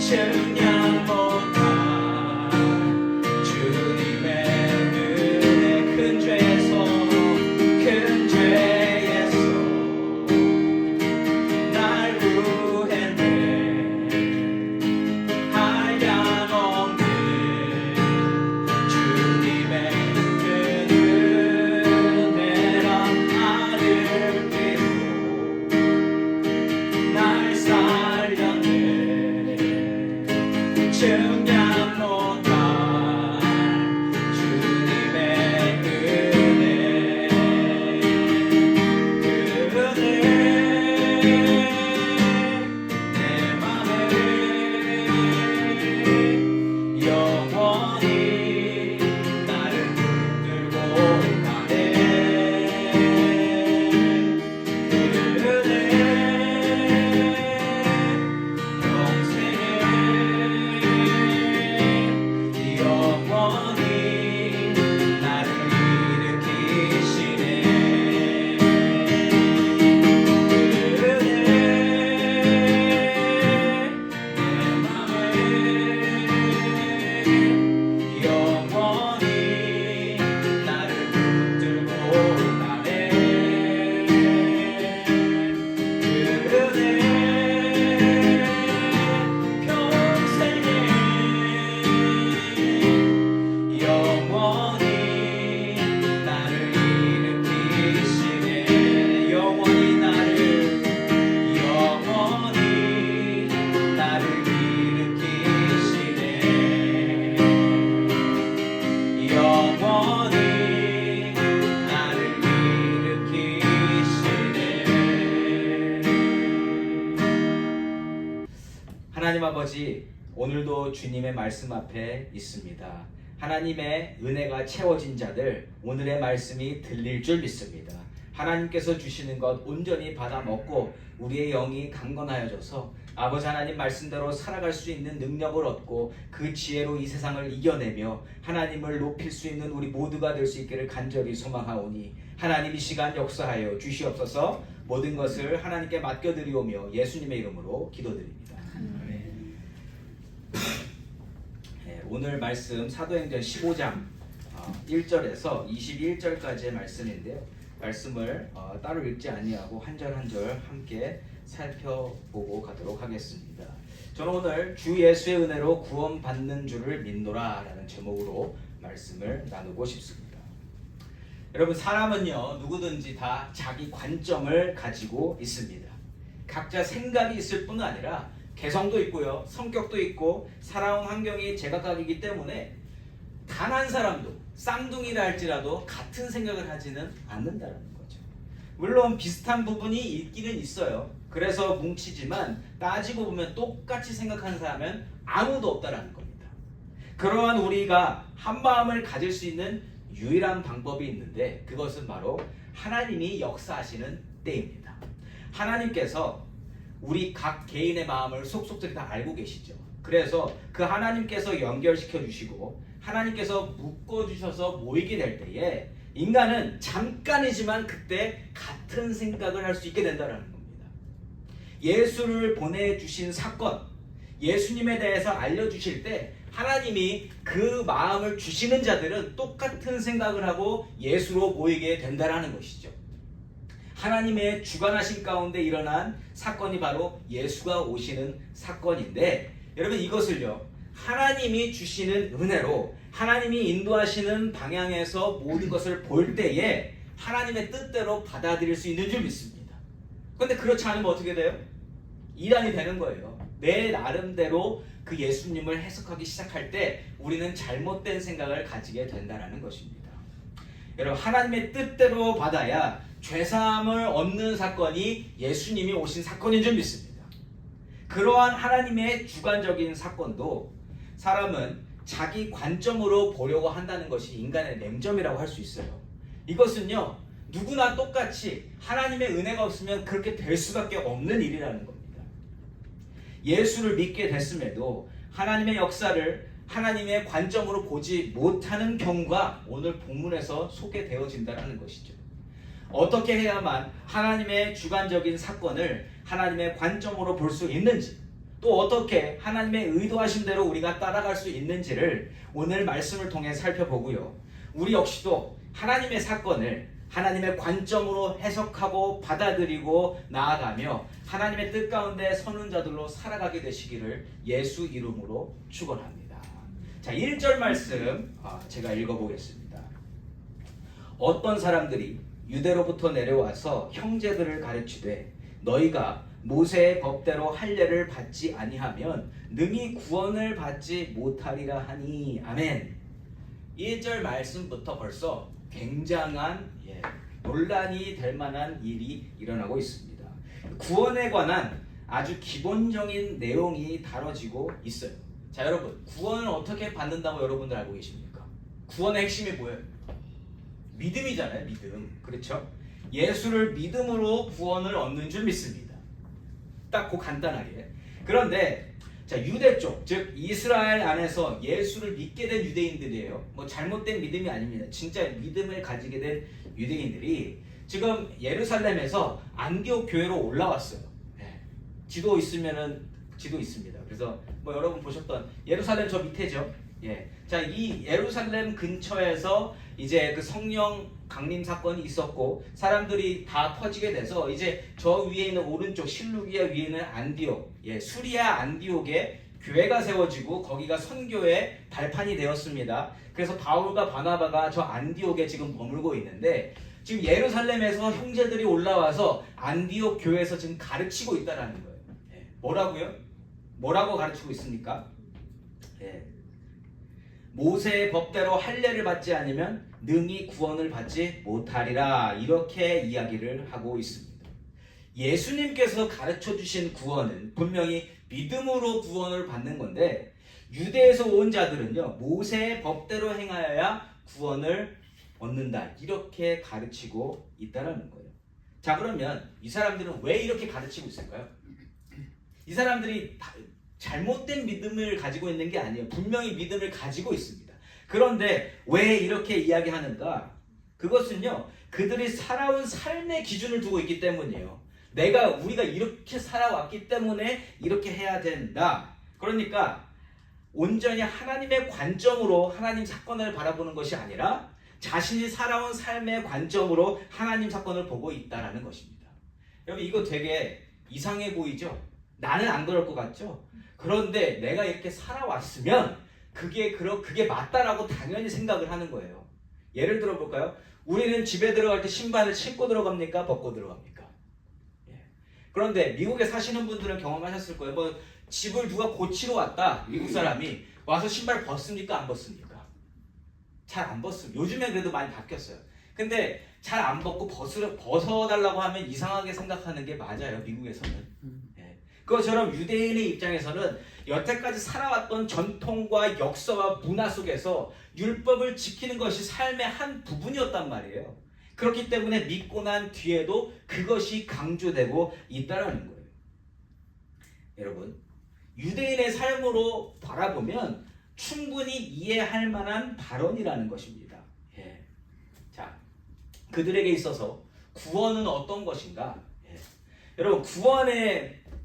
측량 못한 주님의 은혜 큰 죄에서 날 구했네. 한량없는 주님의 은혜라 나를 끼고 날 살렸네. 측량 못한 주님의 은혜 그 은혜 내 맘에 영원히 나를 붙들고 가네. 그 은혜 평생에 영원히 나를 일으키시네. 그 은혜 내 맘에 영원히 나를 붙들고 가네. 그 은혜 평생에 영원히 나를 일으키시네. 영원히 나를 일으키시네. 영원히 나를 일으키시네. 하나님 아버지, 오늘도 주님의 말씀 앞에 있습니다. 하나님의 은혜가 채워진 자들, 오늘의 말씀이 들릴 줄 믿습니다. 하나님께서 주시는 것 온전히 받아 먹고 우리의 영이 강건하여져서 아버지 하나님 말씀대로 살아갈 수 있는 능력을 얻고 그 지혜로 이 세상을 이겨내며 하나님을 높일 수 있는 우리 모두가 될 수 있기를 간절히 소망하오니 하나님 이 시간 역사하여 주시옵소서. 모든 것을 하나님께 맡겨드리오며 예수님의 이름으로 기도드립니다. 네, 오늘 말씀 사도행전 15장 1절에서 21절까지의 말씀인데요. 말씀을 따로 읽지 아니하고 한 절 한 절 함께 살펴보고 가도록 하겠습니다. 저는 오늘 주 예수의 은혜로 구원받는 줄을 믿노라 라는 제목으로 말씀을 나누고 싶습니다. 여러분, 사람은요 누구든지 다 자기 관점을 가지고 있습니다. 각자 생각이 있을 뿐 아니라 개성도 있고요, 성격도 있고 살아온 환경이 제각각이기 때문에 단 한 사람도 쌍둥이라 할지라도 같은 생각을 하지는 않는다는 거죠. 물론 비슷한 부분이 있기는 있어요. 그래서 뭉치지만 따지고 보면 똑같이 생각하는 사람은 아무도 없다라는 겁니다. 그러한 우리가 한 마음을 가질 수 있는 유일한 방법이 있는데 그것은 바로 하나님이 역사하시는 때입니다. 하나님께서 우리 각 개인의 마음을 속속들이 다 알고 계시죠. 그래서 그 하나님께서 연결시켜 주시고 하나님께서 묶어주셔서 모이게 될 때에 인간은 잠깐이지만 그때 같은 생각을 할 수 있게 된다는 겁니다. 예수를 보내주신 사건, 예수님에 대해서 알려주실 때 하나님이 그 마음을 주시는 자들은 똑같은 생각을 하고 예수로 모이게 된다는 것이죠. 하나님의 주관하신 가운데 일어난 사건이 바로 예수가 오시는 사건인데, 여러분 이것을요 하나님이 주시는 은혜로 하나님이 인도하시는 방향에서 모든 것을 볼 때에 하나님의 뜻대로 받아들일 수 있는 줄 믿습니다. 그런데 그렇지 않으면 어떻게 돼요? 이단이 되는 거예요. 내 나름대로 그 예수님을 해석하기 시작할 때 우리는 잘못된 생각을 가지게 된다는 것입니다. 여러분, 하나님의 뜻대로 받아야 죄사함을 얻는 사건이 예수님이 오신 사건인 줄 믿습니다. 그러한 하나님의 주관적인 사건도 사람은 자기 관점으로 보려고 한다는 것이 인간의 맹점이라고 할 수 있어요. 이것은요 누구나 똑같이 하나님의 은혜가 없으면 그렇게 될 수밖에 없는 일이라는 겁니다. 예수를 믿게 됐음에도 하나님의 역사를 하나님의 관점으로 보지 못하는 경우가 오늘 본문에서 소개되어진다는 것이죠. 어떻게 해야만 하나님의 주관적인 사건을 하나님의 관점으로 볼 수 있는지, 또 어떻게 하나님의 의도하신 대로 우리가 따라갈 수 있는지를 오늘 말씀을 통해 살펴보고요. 우리 역시도 하나님의 사건을 하나님의 관점으로 해석하고 받아들이고 나아가며 하나님의 뜻 가운데 서는 자들로 살아가게 되시기를 예수 이름으로 축원합니다. 자, 1절 말씀 제가 읽어보겠습니다. 어떤 사람들이 유대로부터 내려와서 형제들을 가르치되 너희가 모세의 법대로 할례를 받지 아니하면 능히 구원을 받지 못하리라 하니. 아멘. 1절 말씀부터 벌써 굉장한 논란이 될 만한 일이 일어나고 있습니다. 구원에 관한 아주 기본적인 내용이 다뤄지고 있어요. 자, 여러분, 구원을 어떻게 받는다고 여러분들 알고 계십니까? 구원의 핵심이 뭐예요? 믿음이잖아요. 믿음. 그렇죠? 예수를 믿음으로 구원을 얻는 줄 믿습니다. 딱 그 간단하게. 그런데 자, 유대 쪽, 즉 이스라엘 안에서 예수를 믿게 된 유대인들이에요. 뭐 잘못된 믿음이 아닙니다. 진짜 믿음을 가지게 된 유대인들이 지금 예루살렘에서 안디옥 교회로 올라왔어요. 지도 있으면은 지도 있습니다. 그래서 뭐 여러분 보셨던 예루살렘 저 밑에죠. 자, 이 예루살렘 근처에서 이제 그 성령 강림 사건이 있었고 사람들이 다 퍼지게 돼서 이제 저 위에 있는 오른쪽 실루기아 위에 있는 안디옥, 수리아 안디옥에 교회가 세워지고 거기가 선교의 발판이 되었습니다. 그래서 바울과 바나바가 저 안디옥에 지금 머물고 있는데 지금 예루살렘에서 형제들이 올라와서 안디옥 교회에서 지금 가르치고 있다라는 거예요. 뭐라고요? 뭐라고 가르치고 있습니까? 모세의 법대로 할례를 받지 않으면 능히 구원을 받지 못하리라, 이렇게 이야기를 하고 있습니다. 예수님께서 가르쳐 주신 구원은 분명히 믿음으로 구원을 받는 건데 유대에서 온 자들은요, 모세의 법대로 행하여야 구원을 얻는다, 이렇게 가르치고 있다는 거예요. 자, 그러면 이 사람들은 왜 이렇게 가르치고 있을까요? 이 사람들이 잘못된 믿음을 가지고 있는 게 아니에요. 분명히 믿음을 가지고 있습니다. 그런데 왜 이렇게 이야기하는가? 그것은요, 그들이 살아온 삶의 기준을 두고 있기 때문이에요. 우리가 이렇게 살아왔기 때문에 이렇게 해야 된다. 그러니까 온전히 하나님의 관점으로 하나님 사건을 바라보는 것이 아니라 자신이 살아온 삶의 관점으로 하나님 사건을 보고 있다는 것입니다. 여러분, 이거 되게 이상해 보이죠? 나는 안 그럴 것 같죠? 그런데 내가 이렇게 살아왔으면 그게 맞다라고 당연히 생각을 하는 거예요. 예를 들어 볼까요? 우리는 집에 들어갈 때 신발을 신고 들어갑니까? 벗고 들어갑니까? 그런데 미국에 사시는 분들은 경험하셨을 거예요. 뭐 집을 누가 고치러 왔다, 미국 사람이 와서 신발 벗습니까? 안 벗습니까? 잘 안 벗습니다. 요즘엔 그래도 많이 바뀌었어요. 근데 잘 안 벗고 벗어달라고 하면 이상하게 생각하는 게 맞아요, 미국에서는. 그것처럼 유대인의 입장에서는 여태까지 살아왔던 전통과 역사와 문화 속에서 율법을 지키는 것이 삶의 한 부분이었단 말이에요. 그렇기 때문에 믿고 난 뒤에도 그것이 강조되고 있다는 거예요. 여러분, 유대인의 삶으로 바라보면 충분히 이해할 만한 발언이라는 것입니다. 자, 그들에게 있어서 구원은 어떤 것인가? 여러분,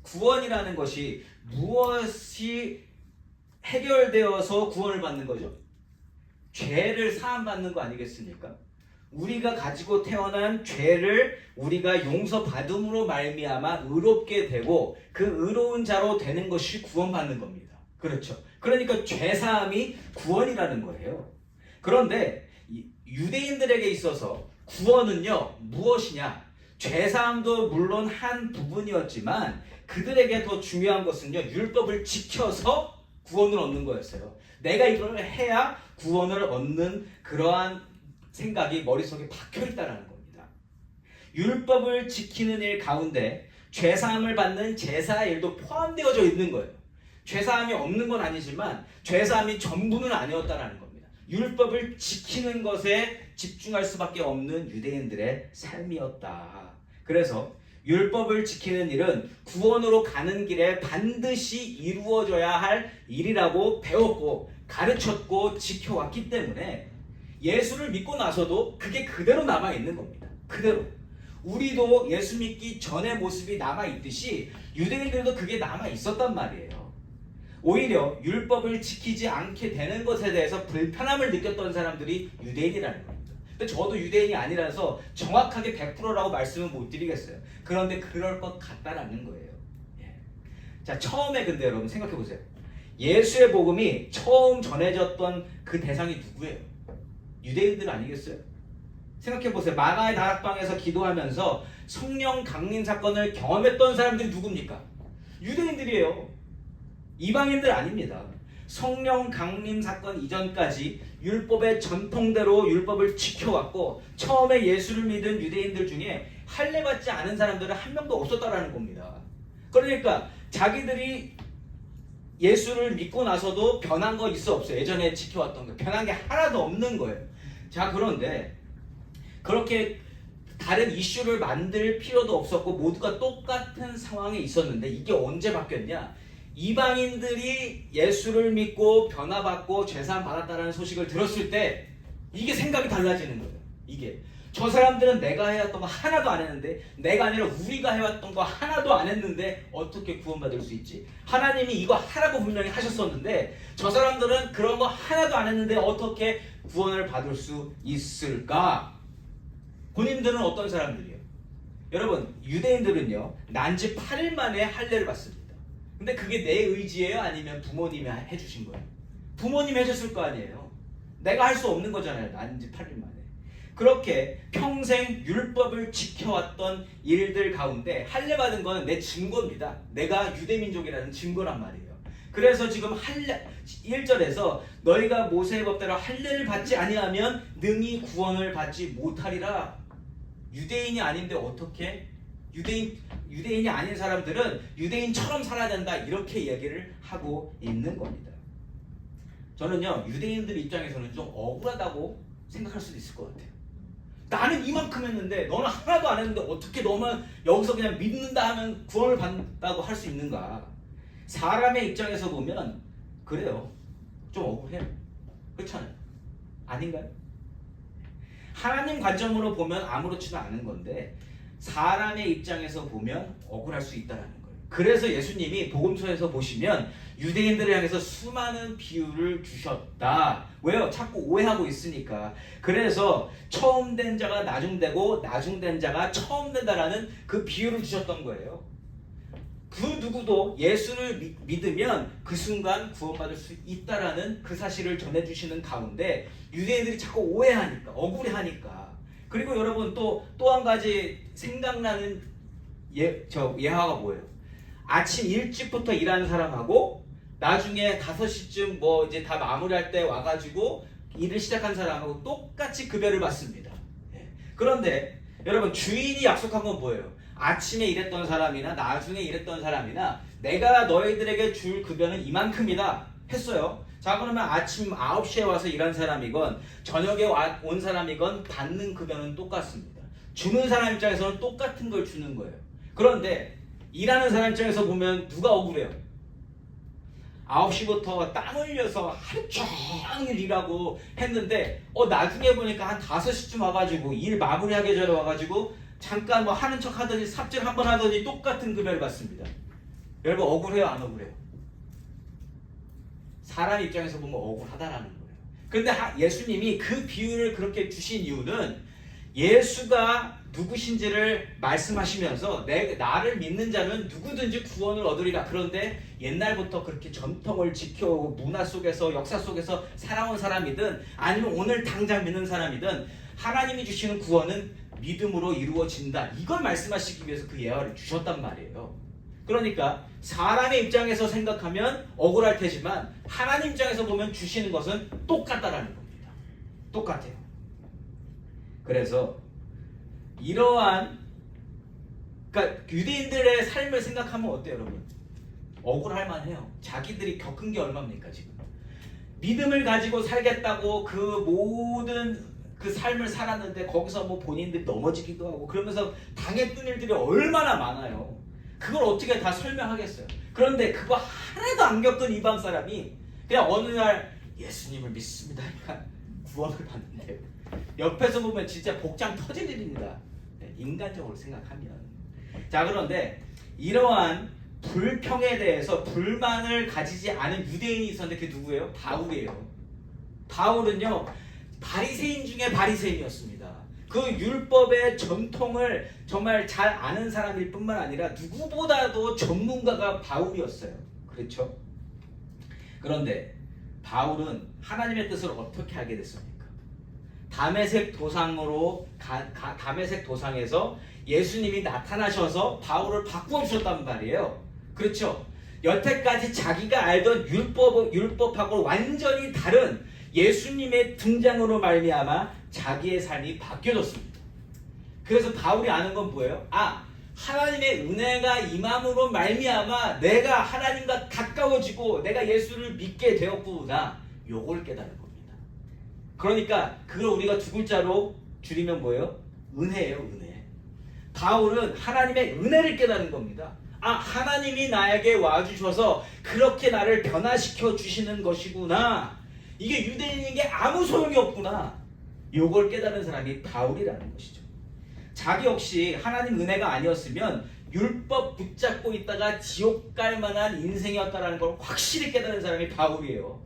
구원이라는 것이 무엇이 해결되어서 구원을 받는 거죠? 죄를 사함받는 거 아니겠습니까? 우리가 가지고 태어난 죄를 우리가 용서받음으로 말미암아 의롭게 되고 그 의로운 자로 되는 것이 구원받는 겁니다. 그렇죠? 그러니까 죄사함이 구원이라는 거예요. 그런데 유대인들에게 있어서 구원은요, 무엇이냐? 죄사함도 물론 한 부분이었지만 그들에게 더 중요한 것은요, 율법을 지켜서 구원을 얻는 거였어요. 내가 이걸 해야 구원을 얻는 그러한 생각이 머릿속에 박혀있다는 겁니다. 율법을 지키는 일 가운데 죄사함을 받는 제사의 일도 포함되어져 있는 거예요. 죄사함이 없는 건 아니지만 죄사함이 전부는 아니었다는 겁니다. 율법을 지키는 것에 집중할 수밖에 없는 유대인들의 삶이었다. 그래서 율법을 지키는 일은 구원으로 가는 길에 반드시 이루어져야 할 일이라고 배웠고 가르쳤고 지켜왔기 때문에 예수를 믿고 나서도 그게 그대로 남아있는 겁니다. 그대로. 우리도 예수 믿기 전의 모습이 남아있듯이 유대인들도 그게 남아있었단 말이에요. 오히려 율법을 지키지 않게 되는 것에 대해서 불편함을 느꼈던 사람들이 유대인이라는 겁니다. 근데 저도 유대인이 아니라서 정확하게 100%라고 말씀은 못 드리겠어요. 그런데 그럴 것 같다라는 거예요. 예. 자, 처음에 근데 여러분 생각해 보세요. 예수의 복음이 처음 전해졌던 그 대상이 누구예요? 유대인들 아니겠어요? 생각해 보세요. 마가의 다락방에서 기도하면서 성령 강림 사건을 경험했던 사람들이 누굽니까? 유대인들이에요. 이방인들 아닙니다. 성령 강림 사건 이전까지 율법의 전통대로 율법을 지켜왔고 처음에 예수를 믿은 유대인들 중에 할례 받지 않은 사람들은 한 명도 없었다라는 겁니다. 그러니까 자기들이 예수를 믿고 나서도 변한 거 있어 없어요? 예전에 지켜왔던 거 변한 게 하나도 없는 거예요. 자, 그런데 그렇게 다른 이슈를 만들 필요도 없었고 모두가 똑같은 상황에 있었는데 이게 언제 바뀌었냐? 이방인들이 예수를 믿고 변화받고 죄사함 받았다는 소식을 들었을 때 이게 생각이 달라지는 거예요. 이게 저 사람들은 내가 해왔던 거 하나도 안 했는데, 내가 아니라 우리가 해왔던 거 하나도 안 했는데 어떻게 구원받을 수 있지? 하나님이 이거 하라고 분명히 하셨었는데 저 사람들은 그런 거 하나도 안 했는데 어떻게 구원을 받을 수 있을까? 본인들은 어떤 사람들이에요? 여러분, 유대인들은요 난 지 8일 만에 할례를 받습니다. 근데 그게 내 의지예요? 아니면 부모님이 해주신 거예요? 부모님이 해줬을 거 아니에요? 내가 할 수 없는 거잖아요. 난 지 8일 만에. 그렇게 평생 율법을 지켜왔던 일들 가운데 할례 받은 거는 내 증거입니다. 내가 유대민족이라는 증거란 말이에요. 그래서 지금 할례 1절에서 너희가 모세의 법대로 할례를 받지 아니하면 능히 구원을 받지 못하리라. 유대인이 아닌데 어떻게? 유대인이 아닌 사람들은 유대인처럼 살아야 된다, 이렇게 이야기를 하고 있는 겁니다. 저는요 유대인들 입장에서는 좀 억울하다고 생각할 수도 있을 것 같아요. 나는 이만큼 했는데 너는 하나도 안 했는데 어떻게 너만 여기서 그냥 믿는다 하면 구원을 받는다고 할 수 있는가? 사람의 입장에서 보면 그래요. 좀 억울해요. 그렇잖아요. 아닌가요? 하나님 관점으로 보면 아무렇지도 않은 건데 사람의 입장에서 보면 억울할 수 있다는 거예요. 그래서 예수님이 복음서에서 보시면 유대인들을 향해서 수많은 비유를 주셨다. 왜요? 자꾸 오해하고 있으니까. 그래서 처음 된 자가 나중되고 나중된 자가 처음 된다라는 그 비유를 주셨던 거예요. 그 누구도 예수를 믿으면 그 순간 구원받을 수 있다라는 그 사실을 전해주시는 가운데 유대인들이 자꾸 오해하니까, 억울해하니까. 그리고 여러분 또 한 가지 생각나는 예화가 뭐예요? 아침 일찍부터 일하는 사람하고 나중에 5시쯤 뭐 이제 다 마무리할 때 와가지고 일을 시작한 사람하고 똑같이 급여를 받습니다. 그런데 여러분 주인이 약속한 건 뭐예요? 아침에 일했던 사람이나 나중에 일했던 사람이나 내가 너희들에게 줄 급여는 이만큼이다 했어요. 자, 그러면 아침 9시에 와서 일한 사람이건 저녁에 온 사람이건 받는 급여는 똑같습니다. 주는 사람 입장에서는 똑같은 걸 주는 거예요. 그런데 일하는 사람 입장에서 보면 누가 억울해요? 9시부터 땀 흘려서 하루 종일 일하고 했는데 나중에 보니까 한 5시쯤 와가지고 일 마무리하기 전에 와가지고 잠깐 뭐 하는 척 하더니 삽질 한번 하더니 똑같은 급여를 받습니다. 여러분 억울해요? 안 억울해요? 사람 입장에서 보면 억울하다라는 거예요. 그런데 예수님이 그 비유를 그렇게 주신 이유는 예수가 누구신지를 말씀하시면서 나를 믿는 자는 누구든지 구원을 얻으리라. 그런데 옛날부터 그렇게 전통을 지켜오고 문화 속에서 역사 속에서 살아온 사람이든 아니면 오늘 당장 믿는 사람이든 하나님이 주시는 구원은 믿음으로 이루어진다. 이걸 말씀하시기 위해서 그 예화를 주셨단 말이에요. 그러니까 사람의 입장에서 생각하면 억울할 테지만 하나님 입장에서 보면 주시는 것은 똑같다라는 겁니다. 똑같아요. 그래서 이러한 그러니까 유대인들의 삶을 생각하면 어때요, 여러분? 억울할 만해요. 자기들이 겪은 게 얼마입니까 지금? 믿음을 가지고 살겠다고 그 모든 그 삶을 살았는데 거기서 뭐 본인들이 넘어지기도 하고 그러면서 당했던 일들이 얼마나 많아요. 그걸 어떻게 다 설명하겠어요? 그런데 그거 하나도 안 겪은 이방 사람이 그냥 어느 날 예수님을 믿습니다. 그러니까 구원을 받는데요. 옆에서 보면 진짜 복장 터질 일입니다. 인간적으로 생각하면. 자, 그런데 이러한 불평에 대해서 불만을 가지지 않은 유대인이 있었는데 그게 누구예요? 바울이에요. 바울은요, 바리새인 중에 바리새인이었습니다. 그 율법의 전통을 정말 잘 아는 사람일 뿐만 아니라 누구보다도 전문가가 바울이었어요. 그렇죠? 그런데 바울은 하나님의 뜻을 어떻게 알게 됐습니까? 다메섹 도상에서 예수님이 나타나셔서 바울을 바꾸어 주셨단 말이에요. 그렇죠? 여태까지 자기가 알던 율법하고 완전히 다른 예수님의 등장으로 말미암아 자기의 삶이 바뀌어졌습니다. 그래서 바울이 아는 건 뭐예요? 하나님의 은혜가 임함으로 말미암아 내가 하나님과 가까워지고 내가 예수를 믿게 되었구나. 요걸 깨달은 겁니다. 그러니까 그걸 우리가 두 글자로 줄이면 뭐예요? 은혜예요, 은혜. 바울은 하나님의 은혜를 깨달은 겁니다. 하나님이 나에게 와주셔서 그렇게 나를 변화시켜 주시는 것이구나. 이게 유대인에게 아무 소용이 없구나. 요걸 깨달은 사람이 바울이라는 것이죠. 자기 역시 하나님 은혜가 아니었으면 율법 붙잡고 있다가 지옥 갈 만한 인생이었다는 걸 확실히 깨달은 사람이 바울이에요.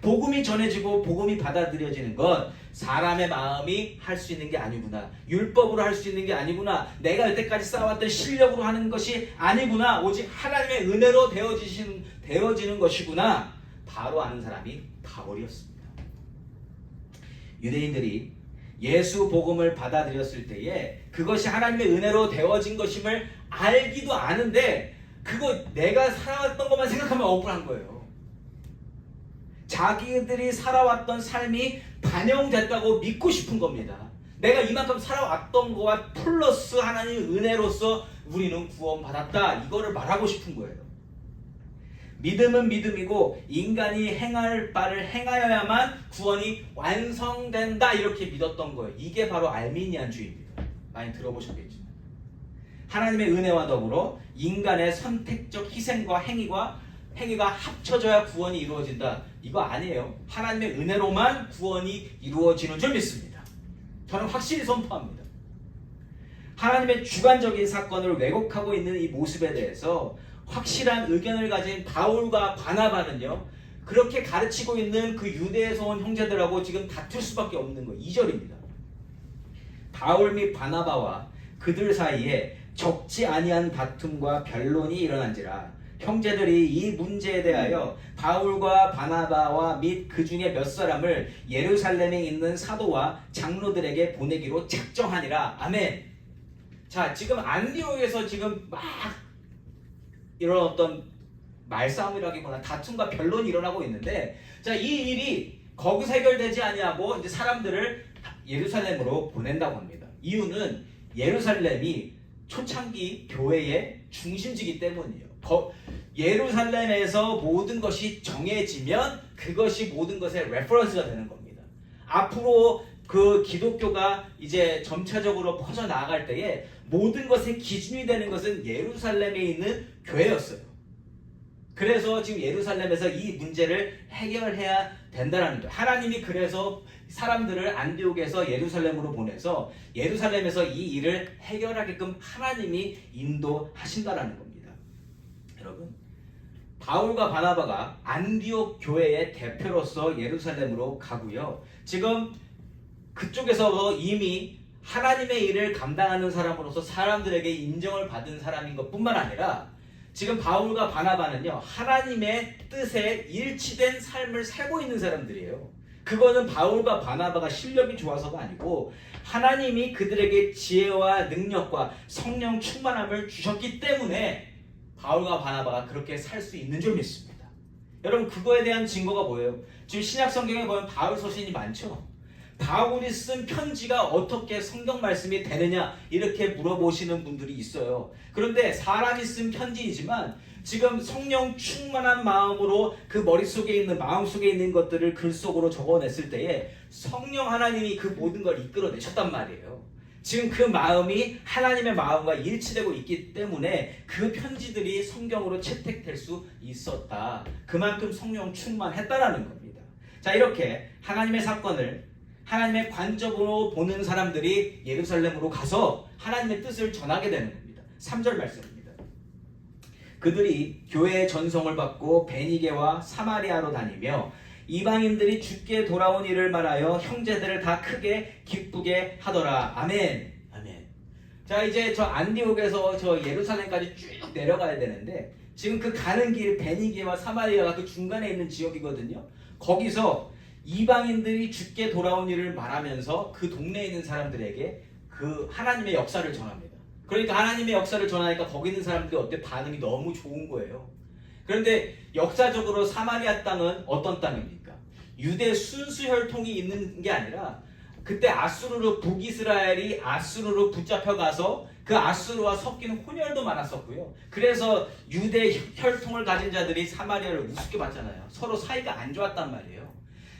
복음이 전해지고 복음이 받아들여지는 건 사람의 마음이 할 수 있는 게 아니구나. 율법으로 할 수 있는 게 아니구나. 내가 여태까지 쌓아왔던 실력으로 하는 것이 아니구나. 오직 하나님의 은혜로 되어지는 것이구나. 바로 아는 사람이 바울이었습니다. 유대인들이 예수 복음을 받아들였을 때에 그것이 하나님의 은혜로 되어진 것임을 알기도 아는데 그거 내가 살아왔던 것만 생각하면 억울한 거예요. 자기들이 살아왔던 삶이 반영됐다고 믿고 싶은 겁니다. 내가 이만큼 살아왔던 거와 플러스 하나님의 은혜로서 우리는 구원받았다. 이거를 말하고 싶은 거예요. 믿음은 믿음이고 인간이 행할 바를 행하여야만 구원이 완성된다. 이렇게 믿었던 거예요. 이게 바로 알미니안주의입니다. 많이 들어보셨겠지만. 하나님의 은혜와 더불어 인간의 선택적 희생과 행위가 합쳐져야 구원이 이루어진다. 이거 아니에요. 하나님의 은혜로만 구원이 이루어지는 줄 믿습니다. 저는 확실히 선포합니다. 하나님의 주관적인 사건을 왜곡하고 있는 이 모습에 대해서 확실한 의견을 가진 바울과 바나바는요, 그렇게 가르치고 있는 그 유대에서 온 형제들하고 지금 다툴 수밖에 없는 거예요. 2절입니다. 바울 및 바나바와 그들 사이에 적지 아니한 다툼과 변론이 일어난지라 형제들이 이 문제에 대하여 바울과 바나바와 및 그 중에 몇 사람을 예루살렘에 있는 사도와 장로들에게 보내기로 작정하니라. 아멘. 자, 지금 안디옥에서 지금 막 이런 어떤 말싸움이라기보다 다툼과 변론이 일어나고 있는데, 자, 이 일이 거기서 해결되지 아니하고 이제 사람들을 예루살렘으로 보낸다고 합니다. 이유는 예루살렘이 초창기 교회의 중심지기 때문이에요. 예루살렘에서 모든 것이 정해지면 그것이 모든 것의 레퍼런스가 되는 겁니다. 앞으로 그 기독교가 이제 점차적으로 퍼져나갈 때에 모든 것의 기준이 되는 것은 예루살렘에 있는 교회였어요. 그래서 지금 예루살렘에서 이 문제를 해결해야 된다는 거예요. 하나님이 그래서 사람들을 안디옥에서 예루살렘으로 보내서 예루살렘에서 이 일을 해결하게끔 하나님이 인도하신다는 겁니다. 여러분, 바울과 바나바가 안디옥 교회의 대표로서 예루살렘으로 가고요. 지금 그쪽에서 이미 하나님의 일을 감당하는 사람으로서 사람들에게 인정을 받은 사람인 것뿐만 아니라 지금 바울과 바나바는요, 하나님의 뜻에 일치된 삶을 살고 있는 사람들이에요. 그거는 바울과 바나바가 실력이 좋아서가 아니고 하나님이 그들에게 지혜와 능력과 성령 충만함을 주셨기 때문에 바울과 바나바가 그렇게 살 수 있는 줄 믿습니다. 여러분, 그거에 대한 증거가 뭐예요? 지금 신약 성경에 보면 바울 서신이 많죠. 바울이 쓴 편지가 어떻게 성경 말씀이 되느냐 이렇게 물어보시는 분들이 있어요. 그런데 사람이 쓴 편지이지만 지금 성령 충만한 마음으로 그 머릿속에 있는, 마음속에 있는 것들을 글 속으로 적어냈을 때에 성령 하나님이 그 모든 걸 이끌어내셨단 말이에요. 지금 그 마음이 하나님의 마음과 일치되고 있기 때문에 그 편지들이 성경으로 채택될 수 있었다. 그만큼 성령 충만했다라는 겁니다. 자, 이렇게 하나님의 사건을 하나님의 관점으로 보는 사람들이 예루살렘으로 가서 하나님의 뜻을 전하게 되는 겁니다. 3절 말씀입니다. 그들이 교회의 전성을 받고 베니게와 사마리아로 다니며 이방인들이 주께 돌아온 일을 말하여 형제들을 다 크게 기쁘게 하더라. 아멘. 아멘. 자, 이제 저 안디옥에서 저 예루살렘까지 쭉 내려가야 되는데 지금 그 가는 길 베니게와 사마리아가 그 중간에 있는 지역이거든요. 거기서 이방인들이 주께 돌아온 일을 말하면서 그 동네에 있는 사람들에게 그 하나님의 역사를 전합니다. 그러니까 하나님의 역사를 전하니까 거기 있는 사람들이 어때? 반응이 너무 좋은 거예요. 그런데 역사적으로 사마리아 땅은 어떤 땅입니까? 유대 순수 혈통이 있는 게 아니라 그때 아수르로 북이스라엘이 아수르로 붙잡혀가서 그 아수르와 섞이는 혼혈도 많았었고요. 그래서 유대 혈통을 가진 자들이 사마리아를 우습게 봤잖아요. 서로 사이가 안 좋았단 말이에요.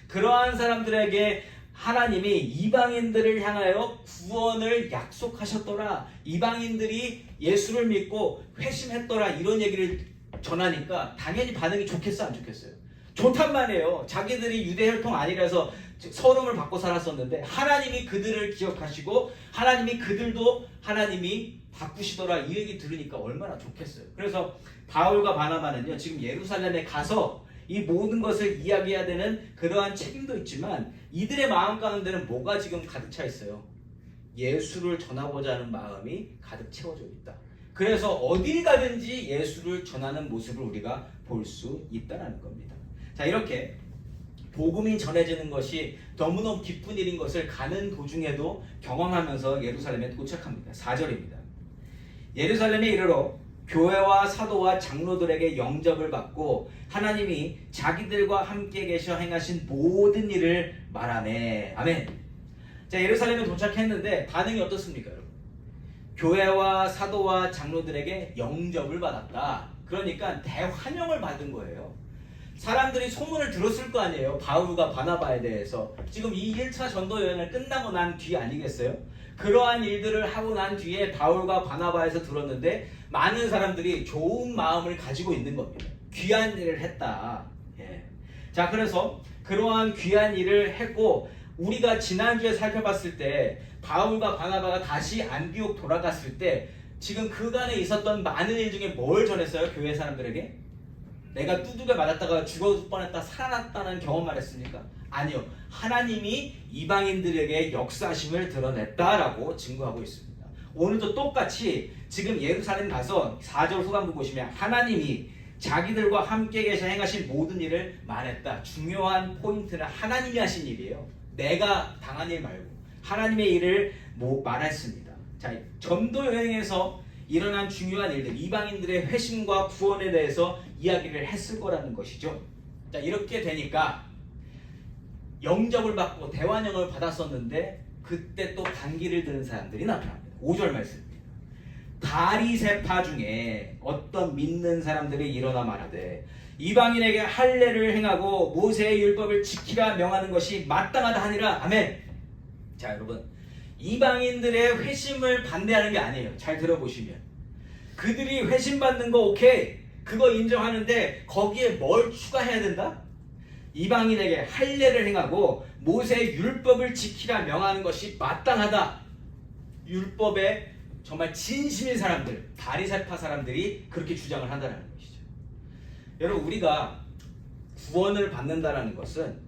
그러한 사람들에게 하나님이 이방인들을 향하여 구원을 약속하셨더라. 이방인들이 예수를 믿고 회심했더라. 이런 얘기를 전하니까 당연히 반응이 좋겠어, 안 좋겠어요? 좋단 말이에요. 자기들이 유대 혈통 아니라서 서름을 받고 살았었는데 하나님이 그들을 기억하시고 하나님이 그들도 하나님이 바꾸시더라. 이 얘기 들으니까 얼마나 좋겠어요. 그래서 바울과 바나바는요, 지금 예루살렘에 가서 이 모든 것을 이야기해야 되는 그러한 책임도 있지만 이들의 마음 가운데는 뭐가 지금 가득 차 있어요? 예수를 전하고자 하는 마음이 가득 채워져 있다. 그래서 어딜 가든지 예수를 전하는 모습을 우리가 볼 수 있다는 겁니다. 자, 이렇게 복음이 전해지는 것이 너무너무 기쁜 일인 것을 가는 도중에도 경험하면서 예루살렘에 도착합니다. 4절입니다. 예루살렘에 이르러 교회와 사도와 장로들에게 영접을 받고 하나님이 자기들과 함께 계셔 행하신 모든 일을 말하네. 아멘. 자, 예루살렘에 도착했는데 반응이 어떻습니까, 여러분? 교회와 사도와 장로들에게 영접을 받았다. 그러니까 대환영을 받은 거예요. 사람들이 소문을 들었을 거 아니에요. 바울과 바나바에 대해서. 지금 이 1차 전도 여행을 끝나고 난 뒤 아니겠어요? 그러한 일들을 하고 난 뒤에 바울과 바나바에서 들었는데 많은 사람들이 좋은 마음을 가지고 있는 겁니다. 귀한 일을 했다. 예. 자, 그래서 그러한 귀한 일을 했고 우리가 지난주에 살펴봤을 때 바울과 바나바가 다시 안디옥 돌아갔을 때 지금 그간에 있었던 많은 일 중에 뭘 전했어요? 교회 사람들에게? 내가 두둑에 맞았다가 죽을 뻔했다 살아났다는 경험만 했습니까? 아니요. 하나님이 이방인들에게 역사심을 드러냈다라고 증거하고 있습니다. 오늘도 똑같이 지금 예루살렘 가서 4절 후반부 보시면 하나님이 자기들과 함께 계셔 행하신 모든 일을 말했다. 중요한 포인트는 하나님이 하신 일이에요. 내가 당한 일 말고 하나님의 일을 말했습니다. 자, 전도 여행에서 일어난 중요한 일들, 이방인들의 회심과 구원에 대해서 이야기를 했을 거라는 것이죠. 자, 이렇게 되니까 영접을 받고 대환영을 받았었는데 그때 또 반기를 드는 사람들이 나타납니다. 5절 말씀입니다. 바리새파 중에 어떤 믿는 사람들이 일어나 말하되 이방인에게 할례를 행하고 모세의 율법을 지키라 명하는 것이 마땅하다 하니라. 아멘. 자, 여러분, 이방인들의 회심을 반대하는 게 아니에요. 잘 들어보시면 그들이 회심 받는 거 오케이, 그거 인정하는데 거기에 뭘 추가해야 된다? 이방인에게 할례를 행하고 모세의 율법을 지키라 명하는 것이 마땅하다. 율법에 정말 진심인 사람들, 바리새파 사람들이 그렇게 주장을 한다는 것이죠. 여러분, 우리가 구원을 받는다는 것은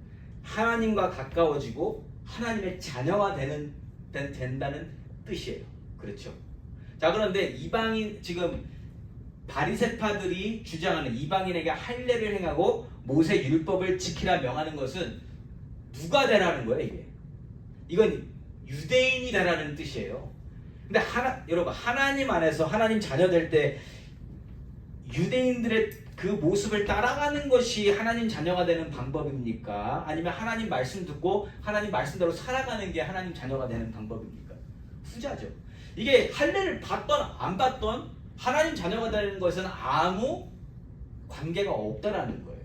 하나님과 가까워지고 하나님의 자녀가 된다는 뜻이에요. 그렇죠? 자, 그런데 이방인, 지금 바리새파들이 주장하는 이방인에게 할례를 행하고 모세 율법을 지키라 명하는 것은 누가 되라는 거예요, 이게? 이건 유대인이 되라는 뜻이에요. 근데 여러분, 하나님 안에서 하나님 자녀 될 때 유대인들의 그 모습을 따라가는 것이 하나님 자녀가 되는 방법입니까? 아니면 하나님 말씀 듣고 하나님 말씀대로 살아가는 게 하나님 자녀가 되는 방법입니까? 후자죠. 이게 할례를 받던 안 받던 하나님 자녀가 되는 것은 아무 관계가 없다라는 거예요.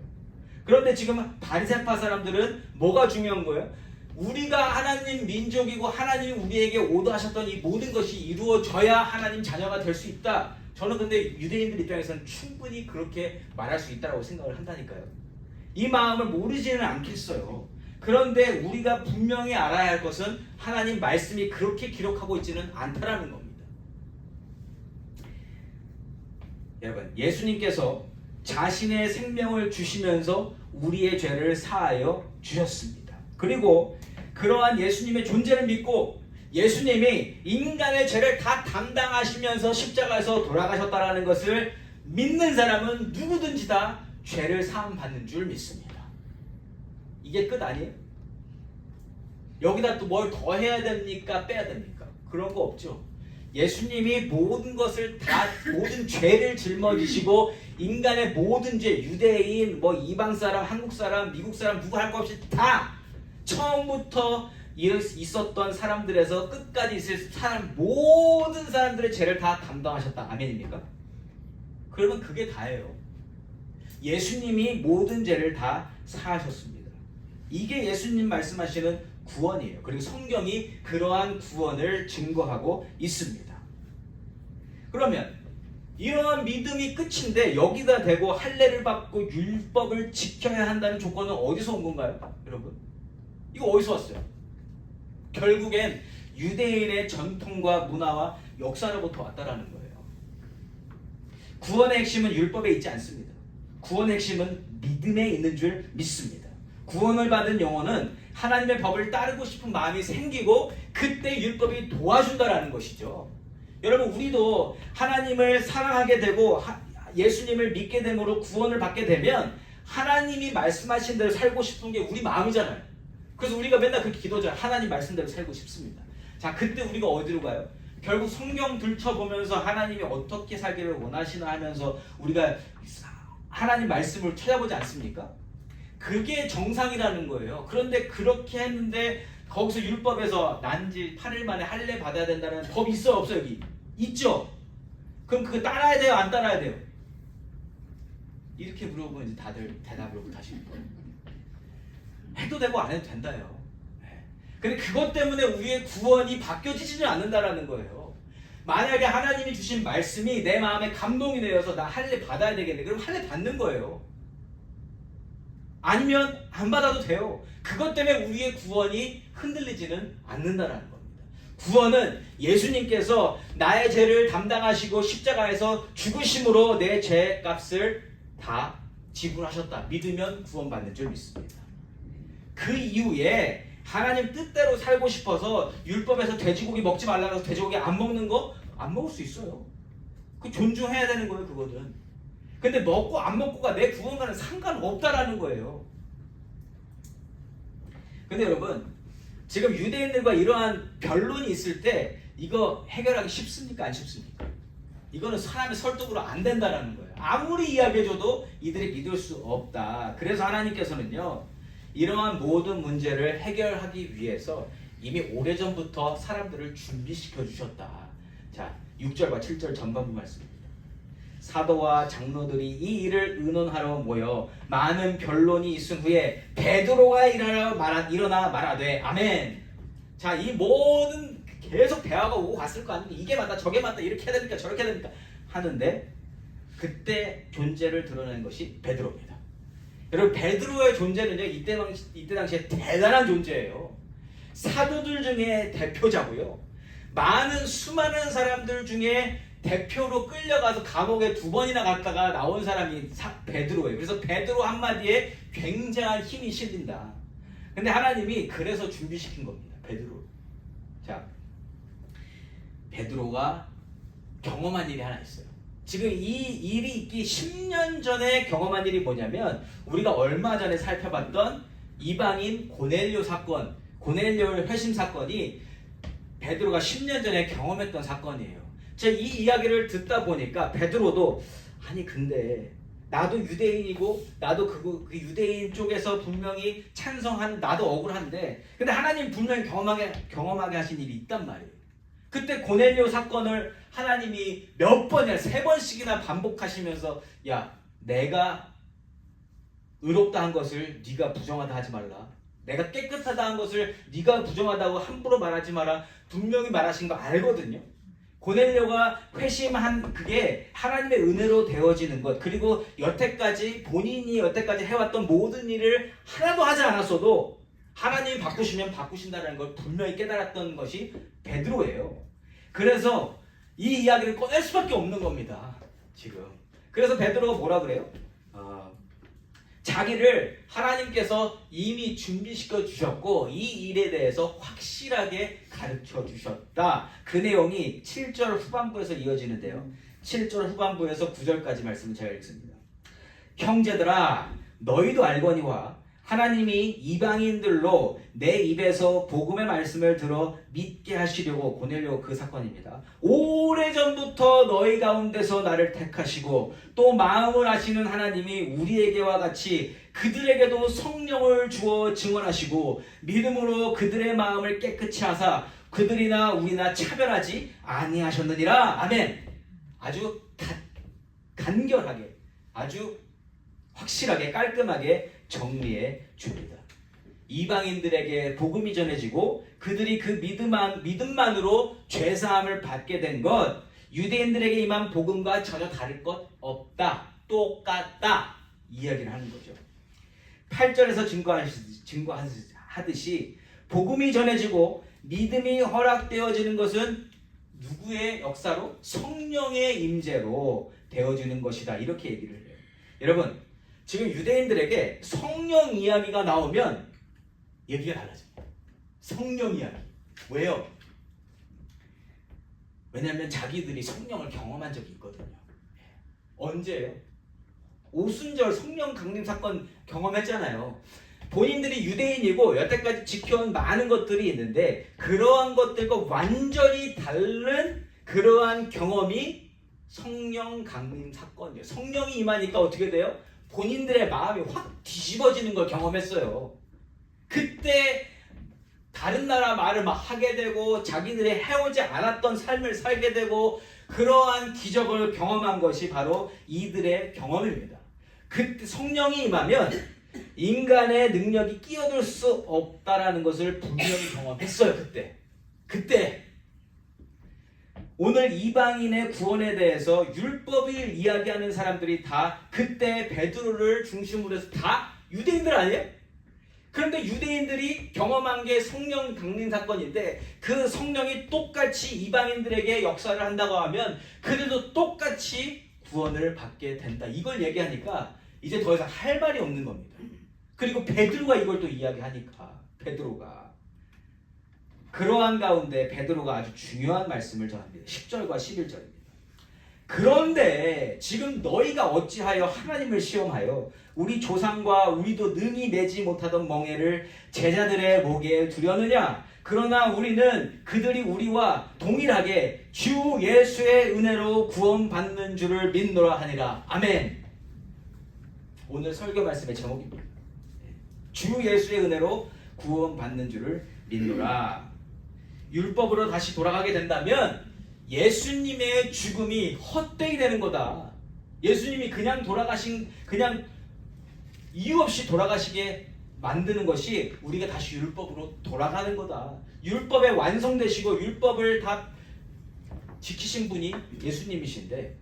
그런데 지금 바리새파 사람들은 뭐가 중요한 거예요? 우리가 하나님 민족이고 하나님이 우리에게 오더하셨던 이 모든 것이 이루어져야 하나님 자녀가 될 수 있다. 저는 근데 유대인들 입장에서는 충분히 그렇게 말할 수 있다고 생각을 한다니까요. 이 마음을 모르지는 않겠어요. 그런데 우리가 분명히 알아야 할 것은 하나님 말씀이 그렇게 기록하고 있지는 않다라는 겁니다. 여러분, 예수님께서 자신의 생명을 주시면서 우리의 죄를 사하여 주셨습니다. 그리고 그러한 예수님의 존재를 믿고 예수님이 인간의 죄를 다 담당하시면서 십자가에서 돌아가셨다는 것을 믿는 사람은 누구든지 다 죄를 사함받는 줄 믿습니다. 이게 끝 아니에요? 여기다 또 뭘 더 해야 됩니까? 빼야 됩니까? 그런 거 없죠. 예수님이 모든 것을 다 모든 죄를 짊어지시고 인간의 모든 죄, 유대인, 이방 사람, 한국 사람, 미국 사람 누구 할 것 없이 다 처음부터 있었던 사람들에서 끝까지 있을 사람 모든 사람들의 죄를 다 담당하셨다. 아멘입니까? 그러면 그게 다예요. 예수님이 모든 죄를 다 사하셨습니다. 이게 예수님 말씀하시는 구원이에요. 그리고 성경이 그러한 구원을 증거하고 있습니다. 그러면 이러한 믿음이 끝인데 여기다 대고 할례를 받고 율법을 지켜야 한다는 조건은 어디서 온 건가요? 여러분, 이거 어디서 왔어요? 결국엔 유대인의 전통과 문화와 역사로부터 왔다라는 거예요. 구원의 핵심은 율법에 있지 않습니다. 구원의 핵심은 믿음에 있는 줄 믿습니다. 구원을 받은 영혼은 하나님의 법을 따르고 싶은 마음이 생기고 그때 율법이 도와준다라는 것이죠. 여러분, 우리도 하나님을 사랑하게 되고 예수님을 믿게 됨으로 구원을 받게 되면 하나님이 말씀하신 대로 살고 싶은 게 우리 마음이잖아요. 그래서 우리가 맨날 그렇게 기도하잖아요. 하나님 말씀대로 살고 싶습니다. 자, 그때 우리가 어디로 가요? 결국 성경 들춰보면서 하나님이 어떻게 살기를 원하시나 하면서 우리가 하나님 말씀을 찾아보지 않습니까? 그게 정상이라는 거예요. 그런데 그렇게 했는데 거기서 율법에서 난지 8일 만에 할례 받아야 된다는 법이 있어요? 없어요? 여기? 있죠? 그럼 그거 따라야 돼요? 안 따라야 돼요? 이렇게 물어보면 이제 다들 대답을 못 하시는 거예요. 해도 되고 안 해도 된다요. 근데 그것 때문에 우리의 구원이 바뀌어지지는 않는다라는 거예요. 만약에 하나님이 주신 말씀이 내 마음에 감동이 되어서 나 할례 받아야 되겠네. 그럼 할례 받는 거예요. 아니면 안 받아도 돼요. 그것 때문에 우리의 구원이 흔들리지는 않는다라는 겁니다. 구원은 예수님께서 나의 죄를 담당하시고 십자가에서 죽으심으로 내 죄값을 다 지불하셨다. 믿으면 구원받는 줄 믿습니다. 그 이후에 하나님 뜻대로 살고 싶어서 율법에서 돼지고기 먹지 말라고 해서 돼지고기 안 먹는 거 안 먹을 수 있어요. 그 존중해야 되는 거예요, 그거는. 근데 먹고 안 먹고가 내 구원과는 상관없다라는 거예요. 근데 여러분, 지금 유대인들과 이러한 변론이 있을 때 이거 해결하기 쉽습니까? 안 쉽습니까? 이거는 사람의 설득으로 안 된다라는 거예요. 아무리 이야기해줘도 이들이 믿을 수 없다. 그래서 하나님께서는요, 이러한 모든 문제를 해결하기 위해서 이미 오래전부터 사람들을 준비시켜 주셨다. 자, 6절과 7절 전반부 말씀입니다. 사도와 장로들이 이 일을 의논하러 모여 많은 변론이 있은 후에 베드로가 일어나 말하되 아멘. 자, 이 모든 계속 대화가 오고 갔을 거 아닙니까? 이게 맞다 저게 맞다 이렇게 해야 됩니까 저렇게 해야 됩니까 하는데 그때 존재를 드러낸 것이 베드로입니다. 여러분, 베드로의 존재는요, 이때 당시에 대단한 존재예요. 사도들 중에 대표자고요. 수많은 사람들 중에 대표로 끌려가서 감옥에 2번이나 갔다가 나온 사람이 베드로예요. 그래서 베드로 한마디에 굉장한 힘이 실린다. 근데 하나님이 그래서 준비시킨 겁니다. 베드로. 자, 베드로가 경험한 일이 하나 있어요. 지금 이 일이 있기 10년 전에 경험한 일이 뭐냐면 우리가 얼마 전에 살펴봤던 이방인 고넬료 사건, 고넬료 회심 사건이 베드로가 10년 전에 경험했던 사건이에요. 제가 이 이야기를 듣다 보니까 베드로도 아니 근데 나도 유대인이고 나도 그 유대인 쪽에서 분명히 찬성한 나도 억울한데 근데 하나님 분명히 경험하게 하신 일이 있단 말이에요. 그때 고넬료 사건을 하나님이 몇 번이나 3번씩이나 반복하시면서 야 내가 의롭다 한 것을 네가 부정하다 하지 말라. 내가 깨끗하다 한 것을 네가 부정하다고 함부로 말하지 마라. 분명히 말하신 거 알거든요. 고넬료가 회심한 그게 하나님의 은혜로 되어지는 것, 그리고 본인이 여태까지 해왔던 모든 일을 하나도 하지 않았어도 하나님이 바꾸시면 바꾸신다는 걸 분명히 깨달았던 것이 베드로예요. 그래서 이 이야기를 꺼낼 수밖에 없는 겁니다. 지금. 그래서 베드로가 뭐라 그래요? 자기를 하나님께서 이미 준비시켜 주셨고 이 일에 대해서 확실하게 가르쳐 주셨다. 그 내용이 7절 후반부에서 이어지는데요. 7절 후반부에서 9절까지 말씀을 제가 읽습니다. 형제들아 너희도 알거니와 하나님이 이방인들로 내 입에서 복음의 말씀을 들어 믿게 하시려고 보내려고 그 사건입니다. 오래전부터 너희 가운데서 나를 택하시고 또 마음을 아시는 하나님이 우리에게와 같이 그들에게도 성령을 주어 증언하시고 믿음으로 그들의 마음을 깨끗이 하사 그들이나 우리나 차별하지 아니하셨느니라. 아멘. 아주 간결하게 아주 확실하게 깔끔하게 정리해 줍니다. 이방인들에게 복음이 전해지고 그들이 그 믿음만으로 죄사함을 받게 된 것, 유대인들에게 임한 복음과 전혀 다를 것 없다. 똑같다. 이야기를 하는 거죠. 8절에서 증거하듯이 복음이 전해지고 믿음이 허락되어지는 것은 누구의 역사로? 성령의 임재로 되어지는 것이다. 이렇게 얘기를 해요. 여러분 지금 유대인들에게 성령 이야기가 나오면 얘기가 달라집니다. 성령 이야기. 왜요? 왜냐하면 자기들이 성령을 경험한 적이 있거든요. 언제요? 오순절 성령 강림 사건 경험했잖아요. 본인들이 유대인이고 여태까지 지켜온 많은 것들이 있는데 그러한 것들과 완전히 다른 그러한 경험이 성령 강림 사건이에요. 성령이 임하니까 어떻게 돼요? 본인들의 마음이 확 뒤집어지는 걸 경험했어요. 그때 다른 나라 말을 막 하게 되고 자기들이 해오지 않았던 삶을 살게 되고 그러한 기적을 경험한 것이 바로 이들의 경험입니다. 그때 성령이 임하면 인간의 능력이 끼어들 수 없다라는 것을 분명히 경험했어요. 그때 오늘 이방인의 구원에 대해서 율법을 이야기하는 사람들이 다 그때 베드로를 중심으로 해서 다 유대인들 아니에요? 그런데 유대인들이 경험한 게 성령 강림 사건인데 그 성령이 똑같이 이방인들에게 역사를 한다고 하면 그들도 똑같이 구원을 받게 된다. 이걸 얘기하니까 이제 더 이상 할 말이 없는 겁니다. 그리고 베드로가 이걸 또 이야기하니까 베드로가 그러한 가운데 베드로가 아주 중요한 말씀을 전합니다. 10절과 11절입니다. 그런데 지금 너희가 어찌하여 하나님을 시험하여 우리 조상과 우리도 능히 매지 못하던 멍에를 제자들의 목에 두려느냐? 그러나 우리는 그들이 우리와 동일하게 주 예수의 은혜로 구원받는 줄을 믿노라 하니라. 아멘. 오늘 설교 말씀의 제목입니다. 주 예수의 은혜로 구원받는 줄을 믿노라. 율법으로 다시 돌아가게 된다면 예수님의 죽음이 헛되이 되는 거다. 예수님이 그냥 이유 없이 돌아가시게 만드는 것이 우리가 다시 율법으로 돌아가는 거다. 율법에 완성되시고 율법을 다 지키신 분이 예수님이신데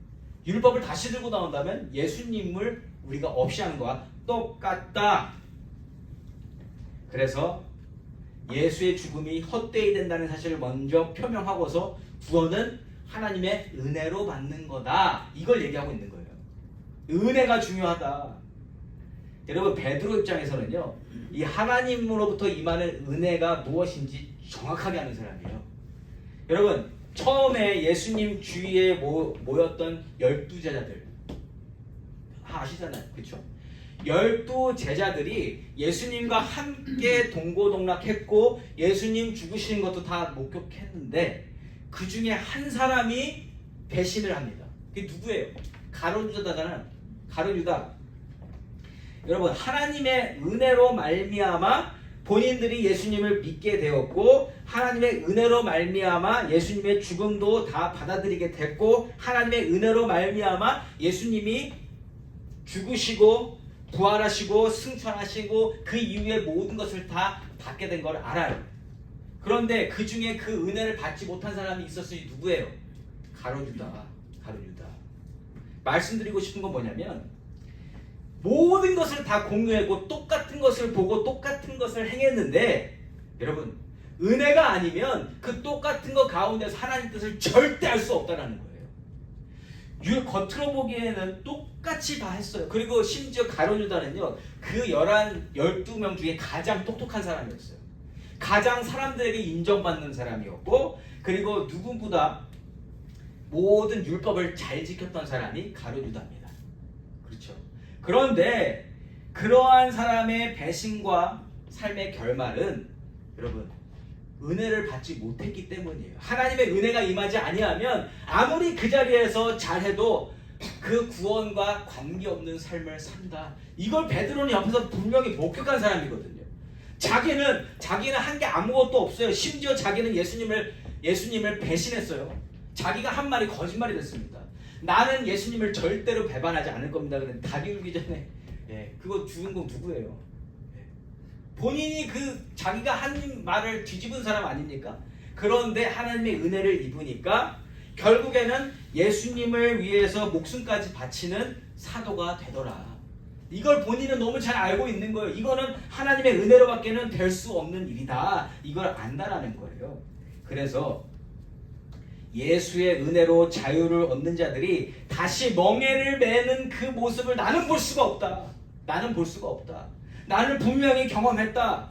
율법을 다시 들고 나온다면 예수님을 우리가 없이 하는 거와 똑같다. 그래서 예수의 죽음이 헛되이 된다는 사실을 먼저 표명하고서 구원은 하나님의 은혜로 받는 거다. 이걸 얘기하고 있는 거예요. 은혜가 중요하다. 여러분 베드로 입장에서는요. 이 하나님으로부터 임하는 은혜가 무엇인지 정확하게 아는 사람이에요. 여러분 처음에 예수님 주위에 모였던 12제자들 아시잖아요. 그렇죠? 12제자들이 예수님과 함께 동고동락했고 예수님 죽으시는 것도 다 목격했는데 그 중에 한 사람이 배신을 합니다. 그게 누구예요? 가룟유다잖아요. 가룟유다. 여러분 하나님의 은혜로 말미암아 본인들이 예수님을 믿게 되었고 하나님의 은혜로 말미암아 예수님의 죽음도 다 받아들이게 됐고 하나님의 은혜로 말미암아 예수님이 죽으시고 부활하시고 승천하시고 그 이후에 모든 것을 다 받게 된 걸 알아요. 그런데 그 중에 그 은혜를 받지 못한 사람이 있었으니 누구예요? 가룟유다. 말씀드리고 싶은 건 뭐냐면 모든 것을 다 공유하고 똑같은 똑같은 것을 보고 똑같은 것을 행했는데 여러분 은혜가 아니면 그 똑같은 것 가운데서 하나님 뜻을 절대 알 수 없다는 거예요. 겉으로 보기에는 똑같이 다 했어요. 그리고 심지어 가룟 유다는요 그 12명 중에 가장 똑똑한 사람이었어요. 가장 사람들에게 인정받는 사람이었고 그리고 누구보다 모든 율법을 잘 지켰던 사람이 가룟 유다입니다. 그렇죠. 그런데 그러한 사람의 배신과 삶의 결말은 여러분 은혜를 받지 못했기 때문이에요. 하나님의 은혜가 임하지 아니하면 아무리 그 자리에서 잘해도 그 구원과 관계없는 삶을 산다. 이걸 베드로는 옆에서 분명히 목격한 사람이거든요. 자기는 한 게 아무것도 없어요. 심지어 자기는 예수님을 배신했어요. 자기가 한 말이 거짓말이 됐습니다. 나는 예수님을 절대로 배반하지 않을 겁니다. 그런데 닭이 울기 전에 그거 주인공 누구예요? 본인이 자기가 한 말을 뒤집은 사람 아닙니까? 그런데 하나님의 은혜를 입으니까 결국에는 예수님을 위해서 목숨까지 바치는 사도가 되더라. 이걸 본인은 너무 잘 알고 있는 거예요. 이거는 하나님의 은혜로밖에는 될 수 없는 일이다. 이걸 안다라는 거예요. 그래서 예수의 은혜로 자유를 얻는 자들이 다시 멍에를 매는 그 모습을 나는 볼 수가 없다. 나는 볼 수가 없다. 나는 분명히 경험했다.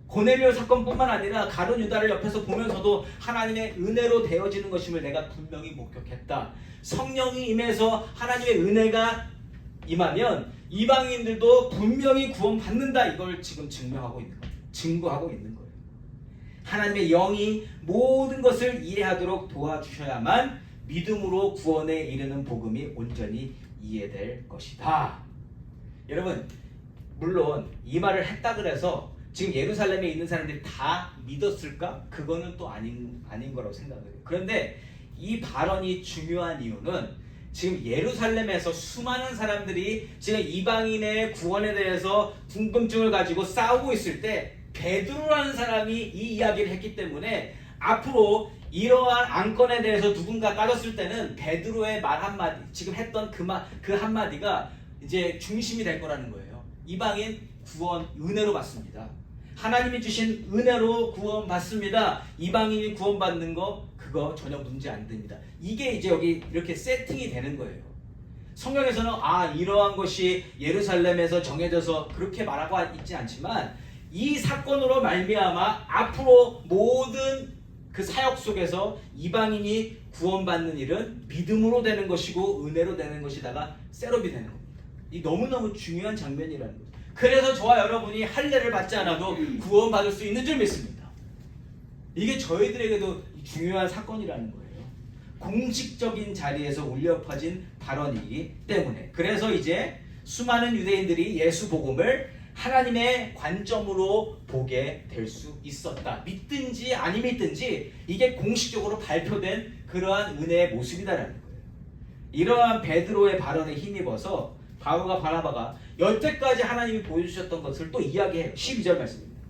고넬료 사건뿐만 아니라 가룟 유다를 옆에서 보면서도 하나님의 은혜로 되어지는 것임을 내가 분명히 목격했다. 성령이 임해서 하나님의 은혜가 임하면 이방인들도 분명히 구원받는다. 이걸 지금 증거하고 있는 거예요. 하나님의 영이 모든 것을 이해하도록 도와주셔야만 믿음으로 구원에 이르는 복음이 온전히 이해될 것이다. 여러분 물론 이 말을 했다 그래서 지금 예루살렘에 있는 사람들이 다 믿었을까? 그거는 또 아닌 거라고 생각해요. 그런데 이 발언이 중요한 이유는 지금 예루살렘에서 수많은 사람들이 지금 이방인의 구원에 대해서 궁금증을 가지고 싸우고 있을 때 베드로라는 사람이 이 이야기를 했기 때문에 앞으로 이러한 안건에 대해서 누군가 따졌을 때는 베드로의 말 한마디, 지금 했던 그 한마디가 이제 중심이 될 거라는 거예요. 이방인 구원 은혜로 받습니다. 하나님이 주신 은혜로 구원 받습니다. 이방인이 구원 받는 거 그거 전혀 문제 안 됩니다. 이게 이제 여기 이렇게 세팅이 되는 거예요. 성경에서는 이러한 것이 예루살렘에서 정해져서 그렇게 말하고 있지 않지만 이 사건으로 말미암아 앞으로 모든 그 사역 속에서 이방인이 구원받는 일은 믿음으로 되는 것이고 은혜로 되는 것이다가 셋업이 되는 겁니다. 이 너무너무 중요한 장면이라는 거죠. 그래서 저와 여러분이 할례를 받지 않아도 구원받을 수 있는 줄 믿습니다. 이게 저희들에게도 중요한 사건이라는 거예요. 공식적인 자리에서 울려 퍼진 발언이기 때문에. 그래서 이제 수많은 유대인들이 예수 복음을 하나님의 관점으로 보게 될 수 있었다. 믿든지 안 믿든지 이게 공식적으로 발표된 그러한 은혜의 모습이다라는 거예요. 이러한 베드로의 발언에 힘입어서 바울과 바나바가 여태까지 하나님이 보여주셨던 것을 또 이야기해요. 12절 말씀입니다.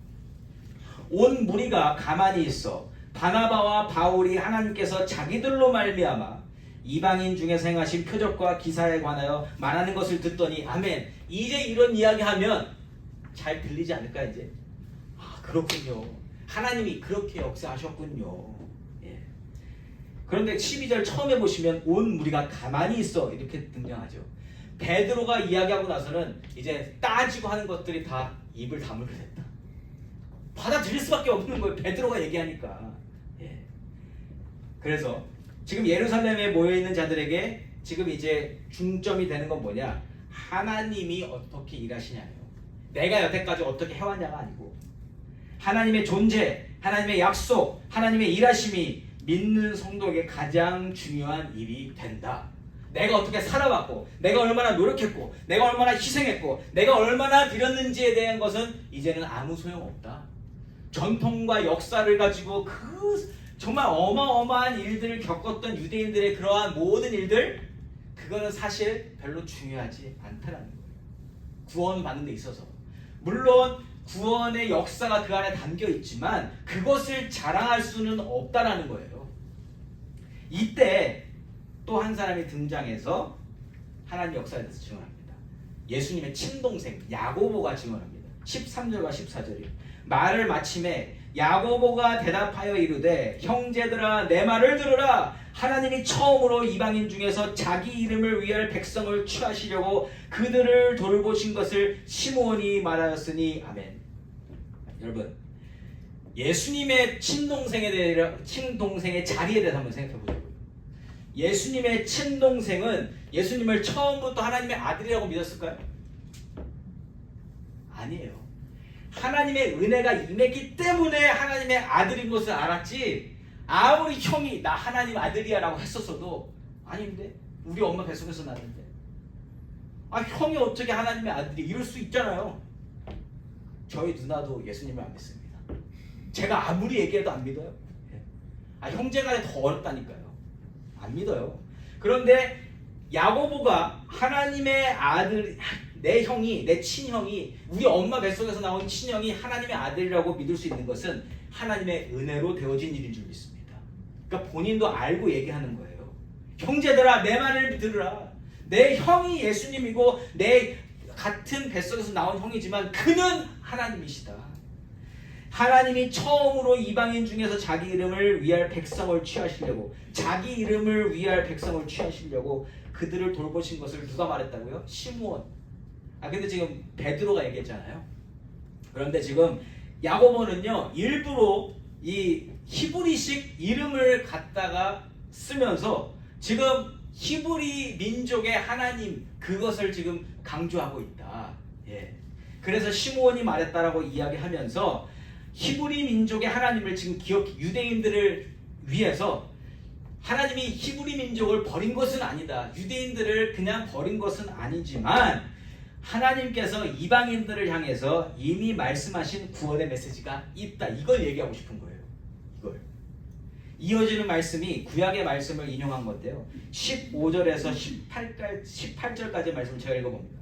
온 무리가 가만히 있어 바나바와 바울이 하나님께서 자기들로 말미암아 이방인 중에서 행하신 표적과 기사에 관하여 말하는 것을 듣더니 아멘. 이제 이런 이야기하면 잘 들리지 않을까 이제? 그렇군요. 하나님이 그렇게 역사하셨군요. 예. 그런데 12절 처음에 보시면 온 무리가 가만히 있어 이렇게 등장하죠. 베드로가 이야기하고 나서는 이제 따지고 하는 것들이 다 입을 다물게 됐다. 받아들일 수밖에 없는 거예요. 베드로가 얘기하니까. 예. 그래서 지금 예루살렘에 모여있는 자들에게 지금 이제 중점이 되는 건 뭐냐? 하나님이 어떻게 일하시냐요. 내가 여태까지 어떻게 해왔냐가 아니고 하나님의 존재, 하나님의 약속, 하나님의 일하심이 믿는 성도에게 가장 중요한 일이 된다. 내가 어떻게 살아왔고 내가 얼마나 노력했고 내가 얼마나 희생했고 내가 얼마나 드렸는지에 대한 것은 이제는 아무 소용없다. 전통과 역사를 가지고 그 정말 어마어마한 일들을 겪었던 유대인들의 그러한 모든 일들 그거는 사실 별로 중요하지 않다라는 거예요. 구원 받는 데 있어서 물론 구원의 역사가 그 안에 담겨 있지만 그것을 자랑할 수는 없다라는 거예요. 이때 또 한 사람이 등장해서 하나님 역사에 대해서 증언합니다. 예수님의 친동생 야고보가 증언합니다. 13절과 14절이요. 말을 마침에 야고보가 대답하여 이르되 형제들아 내 말을 들으라. 하나님이 처음으로 이방인 중에서 자기 이름을 위할 백성을 취하시려고 그들을 돌보신 것을 시므온이 말하였으니 아멘. 여러분, 예수님의 친동생의 자리에 대해서 한번 생각해 보자고요. 예수님의 친동생은 예수님을 처음부터 하나님의 아들이라고 믿었을까요? 아니에요. 하나님의 은혜가 임했기 때문에 하나님의 아들인 것을 알았지, 아무리 형이 나 하나님 아들이야 라고 했었어도 아닌데 우리 엄마 뱃속에서 났는데 형이 어떻게 하나님의 아들이 이럴 수 있잖아요. 저희 누나도 예수님을 안 믿습니다. 제가 아무리 얘기해도 안 믿어요. 형제간에 더 어렵다니까요. 안 믿어요. 그런데 야고보가 하나님의 아들, 내 형이, 내 친형이, 우리 엄마 뱃속에서 나온 친형이 하나님의 아들이라고 믿을 수 있는 것은 하나님의 은혜로 되어진 일인 줄 믿습니다. 그러니까 본인도 알고 얘기하는 거예요. 형제들아 내 말을 들으라. 내 형이 예수님이고 내 같은 뱃속에서 나온 형이지만 그는 하나님이시다. 하나님이 처음으로 이방인 중에서 자기 이름을 위할 백성을 취하시려고, 자기 이름을 위할 백성을 취하시려고 그들을 돌보신 것을 누가 말했다고요? 시므온. 근데 지금 베드로가 얘기했잖아요. 그런데 지금 야고보는요 일부러 이 히브리식 이름을 갖다가 쓰면서 지금 히브리 민족의 하나님 그것을 지금 강조하고 있다. 그래서 시므온이 말했다라고 이야기하면서 히브리 민족의 하나님을 지금 유대인들을 위해서 하나님이 히브리 민족을 버린 것은 아니다. 유대인들을 그냥 버린 것은 아니지만 하나님께서 이방인들을 향해서 이미 말씀하신 구원의 메시지가 있다. 이걸 얘기하고 싶은 거예요. 이걸. 이어지는 말씀이 구약의 말씀을 인용한 건데요. 15절에서 18절까지 말씀을 제가 읽어봅니다.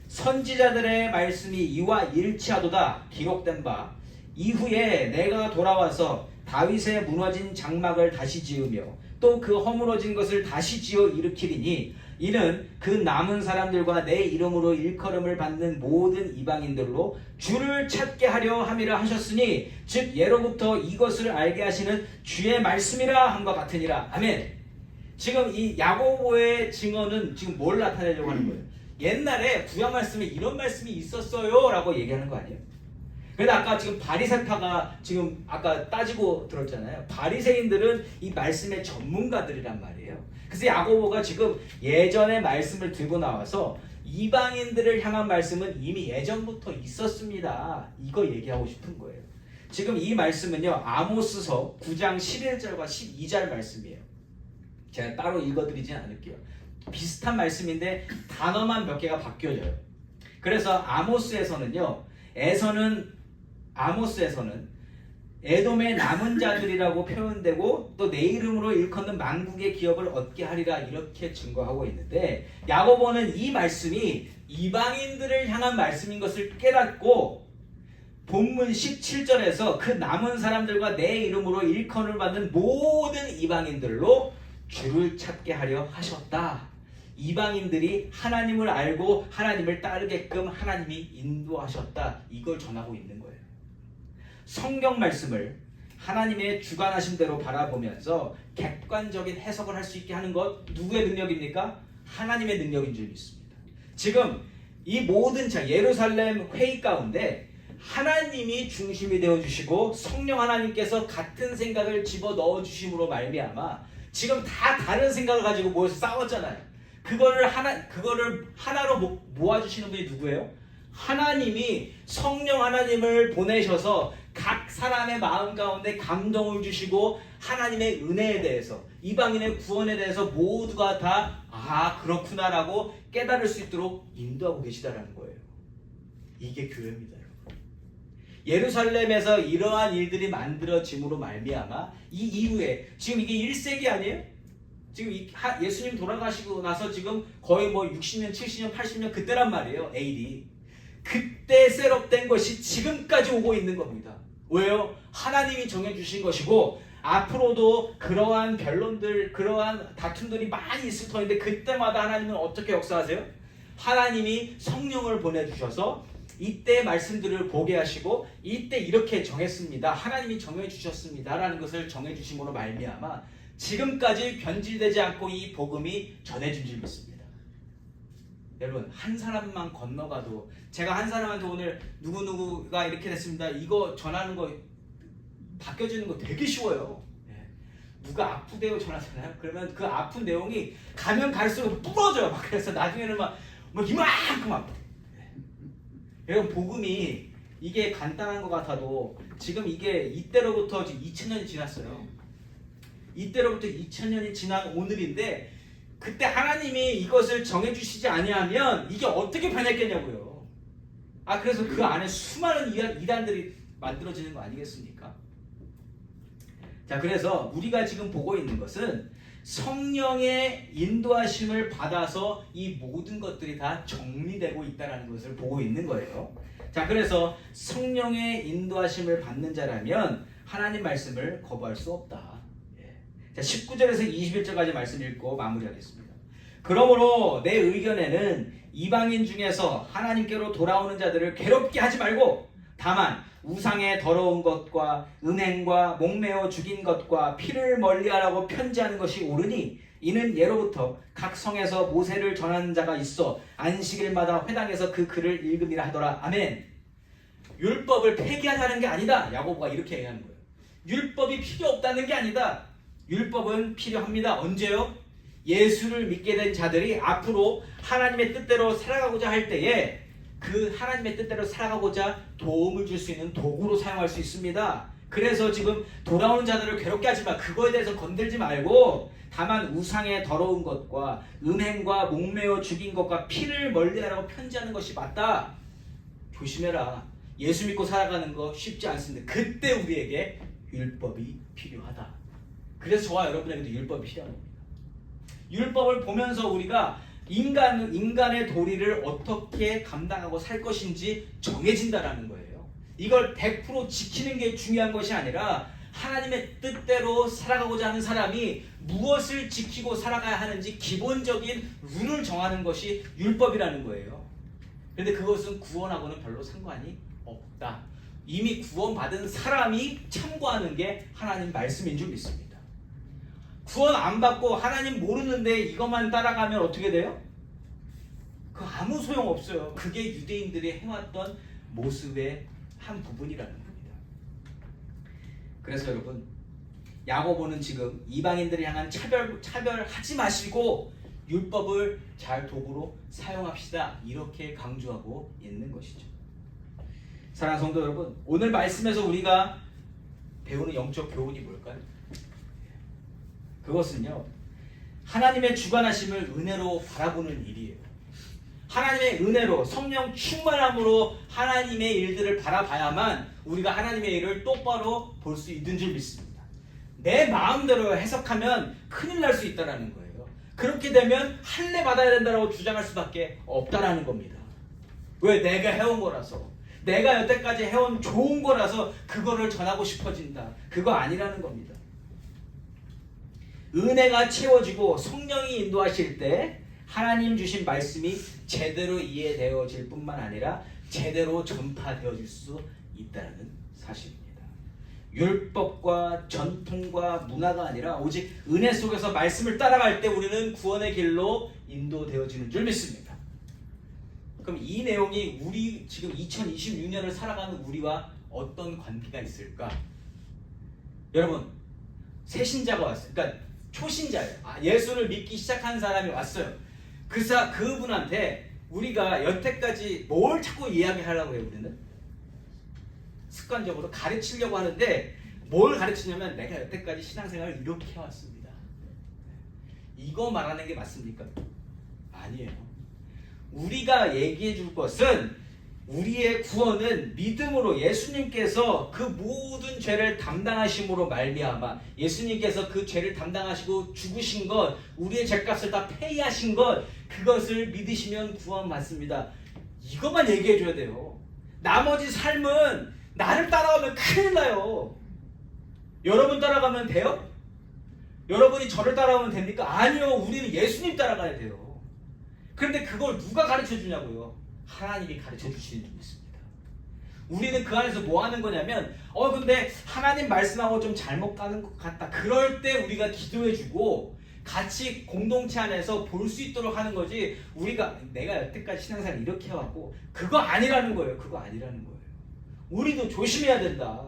선지자들의 말씀이 이와 일치하도다 기록된 바 이후에 내가 돌아와서 다윗의 무너진 장막을 다시 지으며 또 그 허물어진 것을 다시 지어 일으키리니 이는 그 남은 사람들과 내 이름으로 일컬음을 받는 모든 이방인들로 주를 찾게 하려 함이라 하셨으니 즉 예로부터 이것을 알게 하시는 주의 말씀이라 함과 같으니라. 아멘. 지금 이 야고보의 증언은 지금 뭘 나타내려고 하는 거예요? 옛날에 구약 말씀에 이런 말씀이 있었어요 라고 얘기하는 거 아니에요? 그런데 아까 지금 바리새파가 지금 아까 따지고 들었잖아요. 바리새인들은 이 말씀의 전문가들이란 말이에요. 그래서 야고보가 지금 예전의 말씀을 들고 나와서 이방인들을 향한 말씀은 이미 예전부터 있었습니다. 이거 얘기하고 싶은 거예요. 지금 이 말씀은요 아모스서 9장 11절과 12절 말씀이에요. 제가 따로 읽어드리진 않을게요. 비슷한 말씀인데 단어만 몇 개가 바뀌어져요. 그래서 아모스에서는 에돔의 남은 자들이라고 표현되고 또 내 이름으로 일컫는 만국의 기업을 얻게 하리라 이렇게 증거하고 있는데 야고보는 이 말씀이 이방인들을 향한 말씀인 것을 깨닫고 본문 17절에서 그 남은 사람들과 내 이름으로 일컬음을 받는 모든 이방인들로 주를 찾게 하려 하셨다. 이방인들이 하나님을 알고 하나님을 따르게끔 하나님이 인도하셨다. 이걸 전하고 있는 거예요. 성경 말씀을 하나님의 주관하심대로 바라보면서 객관적인 해석을 할 수 있게 하는 것 누구의 능력입니까? 하나님의 능력인 줄 믿습니다. 지금 이 모든 예루살렘 회의 가운데 하나님이 중심이 되어주시고 성령 하나님께서 같은 생각을 집어넣어 주심으로 말미암아 지금 다 다른 생각을 가지고 모여서 싸웠잖아요. 그거를 하나로 모아주시는 분이 누구예요? 하나님이 성령 하나님을 보내셔서 각 사람의 마음 가운데 감동을 주시고 하나님의 은혜에 대해서 이방인의 구원에 대해서 모두가 다 그렇구나라고 깨달을 수 있도록 인도하고 계시다라는 거예요. 이게 교회입니다, 여러분. 예루살렘에서 이러한 일들이 만들어짐으로 말미암아 이 이후에 지금 이게 1세기 아니에요? 지금 예수님 돌아가시고 나서 지금 거의 60년, 70년, 80년 그때란 말이에요. AD. 그때 셋업된 것이 지금까지 오고 있는 겁니다. 왜요? 하나님이 정해주신 것이고 앞으로도 그러한 변론들, 그러한 다툼들이 많이 있을 터인데 그때마다 하나님은 어떻게 역사하세요? 하나님이 성령을 보내주셔서 이때 말씀들을 보게 하시고 이때 이렇게 정했습니다. 하나님이 정해주셨습니다. 라는 것을 정해주심으로 말미암아 지금까지 변질되지 않고 이 복음이 전해진 줄 믿습니다. 여러분, 한 사람만 건너가도, 제가 한 사람한테 오늘 누구누구가 이렇게 됐습니다, 이거 전하는 거 바뀌어지는 거 되게 쉬워요. 누가 아프대요 전하잖아요. 그러면 그 아픈 내용이 가면 갈수록 부러져요. 막 그래서 나중에는 막 이만큼 아파. 여러분, 복음이 이게 간단한 것 같아도 지금 이게 이때로부터 2000년이 지났어요. 이때로부터 2000년이 지난 오늘인데 그때 하나님이 이것을 정해주시지 아니하면 이게 어떻게 변했겠냐고요. 그래서 그 안에 수많은 이단들이 만들어지는 거 아니겠습니까? 자, 그래서 우리가 지금 보고 있는 것은 성령의 인도하심을 받아서 이 모든 것들이 다 정리되고 있다는 것을 보고 있는 거예요. 자, 그래서 성령의 인도하심을 받는 자라면 하나님 말씀을 거부할 수 없다. 자, 19절에서 21절까지 말씀 읽고 마무리하겠습니다. 그러므로 내 의견에는 이방인 중에서 하나님께로 돌아오는 자들을 괴롭게 하지 말고 다만 우상의 더러운 것과 음행과 목매어 죽인 것과 피를 멀리하라고 편지하는 것이 옳으니 이는 예로부터 각 성에서 모세를 전하는 자가 있어 안식일마다 회당에서 그 글을 읽음이라 하더라. 아멘. 율법을 폐기하자는 게 아니다. 야고보가 이렇게 얘기하는 거예요. 율법이 필요 없다는 게 아니다. 율법은 필요합니다. 언제요? 예수를 믿게 된 자들이 앞으로 하나님의 뜻대로 살아가고자 할 때에 그 하나님의 뜻대로 살아가고자 도움을 줄 수 있는 도구로 사용할 수 있습니다. 그래서 지금 돌아오는 자들을 괴롭게 하지 마. 그거에 대해서 건들지 말고 다만 우상의 더러운 것과 음행과 목매어 죽인 것과 피를 멀리하라고 편지하는 것이 맞다. 조심해라. 예수 믿고 살아가는 거 쉽지 않습니다. 그때 우리에게 율법이 필요하다. 그래서 저와 여러분에게도 율법이 필요한 겁니다. 율법을 보면서 우리가 인간의 도리를 어떻게 감당하고 살 것인지 정해진다라는 거예요. 이걸 100% 지키는 게 중요한 것이 아니라 하나님의 뜻대로 살아가고자 하는 사람이 무엇을 지키고 살아가야 하는지 기본적인 룰을 정하는 것이 율법이라는 거예요. 그런데 그것은 구원하고는 별로 상관이 없다. 이미 구원받은 사람이 참고하는 게 하나님 말씀인 줄 믿습니다. 구원 안 받고 하나님 모르는데 이것만 따라가면 어떻게 돼요? 그 아무 소용 없어요. 그게 유대인들이 해왔던 모습의 한 부분이라는 겁니다. 그래서 여러분, 야고보는 지금 이방인들을 향한 차별하지 마시고 율법을 잘 도구로 사용합시다. 이렇게 강조하고 있는 것이죠. 사랑하는 성도 여러분, 오늘 말씀에서 우리가 배우는 영적 교훈이 뭘까요? 그것은요, 하나님의 주관하심을 은혜로 바라보는 일이에요. 하나님의 은혜로 성령 충만함으로 하나님의 일들을 바라봐야만 우리가 하나님의 일을 똑바로 볼 수 있는 줄 믿습니다. 내 마음대로 해석하면 큰일 날 수 있다는 거예요. 그렇게 되면 할례 받아야 된다고 주장할 수밖에 없다는 겁니다. 왜? 내가 해온 거라서, 내가 여태까지 해온 좋은 거라서 그거를 전하고 싶어진다. 그거 아니라는 겁니다. 은혜가 채워지고 성령이 인도하실 때 하나님 주신 말씀이 제대로 이해되어질 뿐만 아니라 제대로 전파되어질 수 있다는 사실입니다. 율법과 전통과 문화가 아니라 오직 은혜 속에서 말씀을 따라갈 때 우리는 구원의 길로 인도되어지는 줄 믿습니다. 그럼 이 내용이 우리 지금 2026년을 살아가는 우리와 어떤 관계가 있을까? 여러분, 새 신자가 왔어요. 그러니까 초신자예요. 예수를 믿기 시작한 사람이 왔어요. 그분한테 우리가 여태까지 뭘 자꾸 이야기하려고 해요? 우리는 습관적으로 가르치려고 하는데 뭘 가르치냐면 내가 여태까지 신앙생활을 이렇게 해왔습니다. 이거 말하는 게 맞습니까? 아니에요. 우리가 얘기해 줄 것은 우리의 구원은 믿음으로 예수님께서 그 모든 죄를 담당하심으로 말미암아 예수님께서 그 죄를 담당하시고 죽으신 것, 우리의 죄값을 다 페이하신 것, 그것을 믿으시면 구원받습니다. 이것만 얘기해 줘야 돼요. 나머지 삶은 나를 따라가면 큰일 나요. 여러분 따라가면 돼요? 여러분이 저를 따라가면 됩니까? 아니요. 우리는 예수님 따라가야 돼요. 그런데 그걸 누가 가르쳐 주냐고요? 하나님이 가르쳐 주시는 줄 믿습니다. 우리는 그 안에서 뭐 하는 거냐면 근데 하나님 말씀하고 좀 잘못 가는 것 같다. 그럴 때 우리가 기도해주고 같이 공동체 안에서 볼 수 있도록 하는 거지, 우리가 내가 여태까지 신앙생활 이렇게 해왔고 그거 아니라는 거예요. 그거 아니라는 거예요. 우리도 조심해야 된다.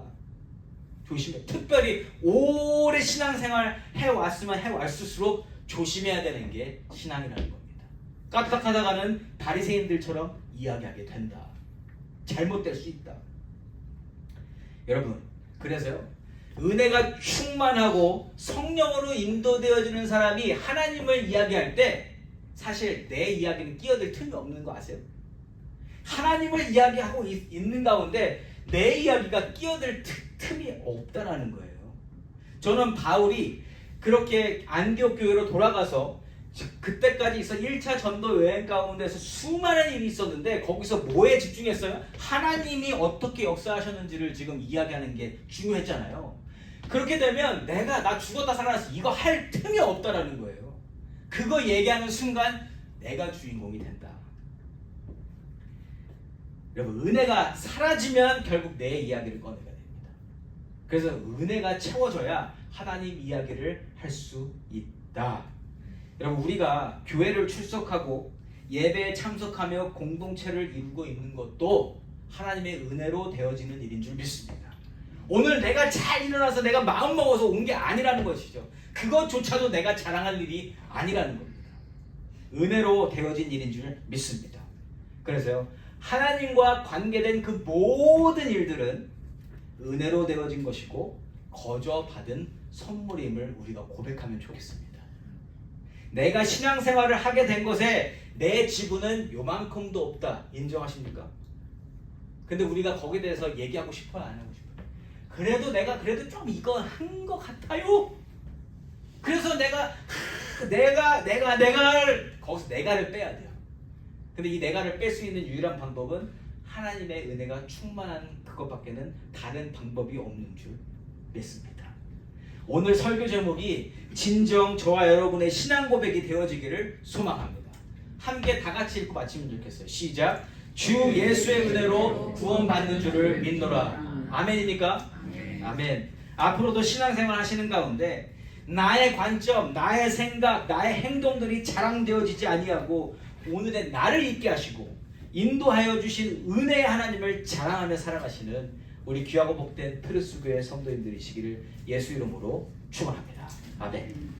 조심해. 특별히 오래 신앙생활 해왔으면 해왔을수록 조심해야 되는 게 신앙이라는 겁니다. 까딱하다가는 바리새인들처럼 이야기하게 된다. 잘못될 수 있다. 여러분, 그래서요, 은혜가 충만하고 성령으로 인도되어지는 사람이 하나님을 이야기할 때 사실 내 이야기는 끼어들 틈이 없는 거 아세요? 하나님을 이야기하고 있는 가운데 내 이야기가 끼어들 틈이 없다라는 거예요. 저는 바울이 그렇게 안디옥 교회로 돌아가서 그때까지 있어 1차 전도 여행 가운데서 수많은 일이 있었는데 거기서 뭐에 집중했어요? 하나님이 어떻게 역사하셨는지를 지금 이야기하는 게 중요했잖아요. 그렇게 되면 나 죽었다 살아났어 이거 할 틈이 없다라는 거예요. 그거 얘기하는 순간 내가 주인공이 된다. 여러분, 은혜가 사라지면 결국 내 이야기를 꺼내게 됩니다. 그래서 은혜가 채워져야 하나님 이야기를 할 수 있다. 여러분, 우리가 교회를 출석하고 예배에 참석하며 공동체를 이루고 있는 것도 하나님의 은혜로 되어지는 일인 줄 믿습니다. 오늘 내가 잘 일어나서 내가 마음먹어서 온 게 아니라는 것이죠. 그것조차도 내가 자랑할 일이 아니라는 겁니다. 은혜로 되어진 일인 줄 믿습니다. 그래서요, 하나님과 관계된 그 모든 일들은 은혜로 되어진 것이고 거저 받은 선물임을 우리가 고백하면 좋겠습니다. 내가 신앙생활을 하게 된 것에 내 지분은 요만큼도 없다. 인정하십니까? 근데 우리가 거기에 대해서 얘기하고 싶어요? 안 하고 싶어요? 그래도 내가 좀 이거 한 것 같아요. 그래서 내가 거기서 내가를 빼야 돼요. 근데 이 내가를 뺄 수 있는 유일한 방법은 하나님의 은혜가 충만한 그것밖에는 다른 방법이 없는 줄 믿습니다. 오늘 설교 제목이 진정 저와 여러분의 신앙 고백이 되어지기를 소망합니다. 함께 다 같이 읽고 마치면 좋겠어요. 시작. 주 예수의 은혜로 구원받는 줄을 믿노라. 아멘입니까? 아멘. 앞으로도 신앙생활 하시는 가운데 나의 관점, 나의 생각, 나의 행동들이 자랑되어지지 아니하고 오늘의 나를 있게 하시고 인도하여 주신 은혜의 하나님을 자랑하며 살아가시는 우리 귀하고 복된 프르스교회 성도님들이시기를 예수 이름으로 축원합니다. 아멘.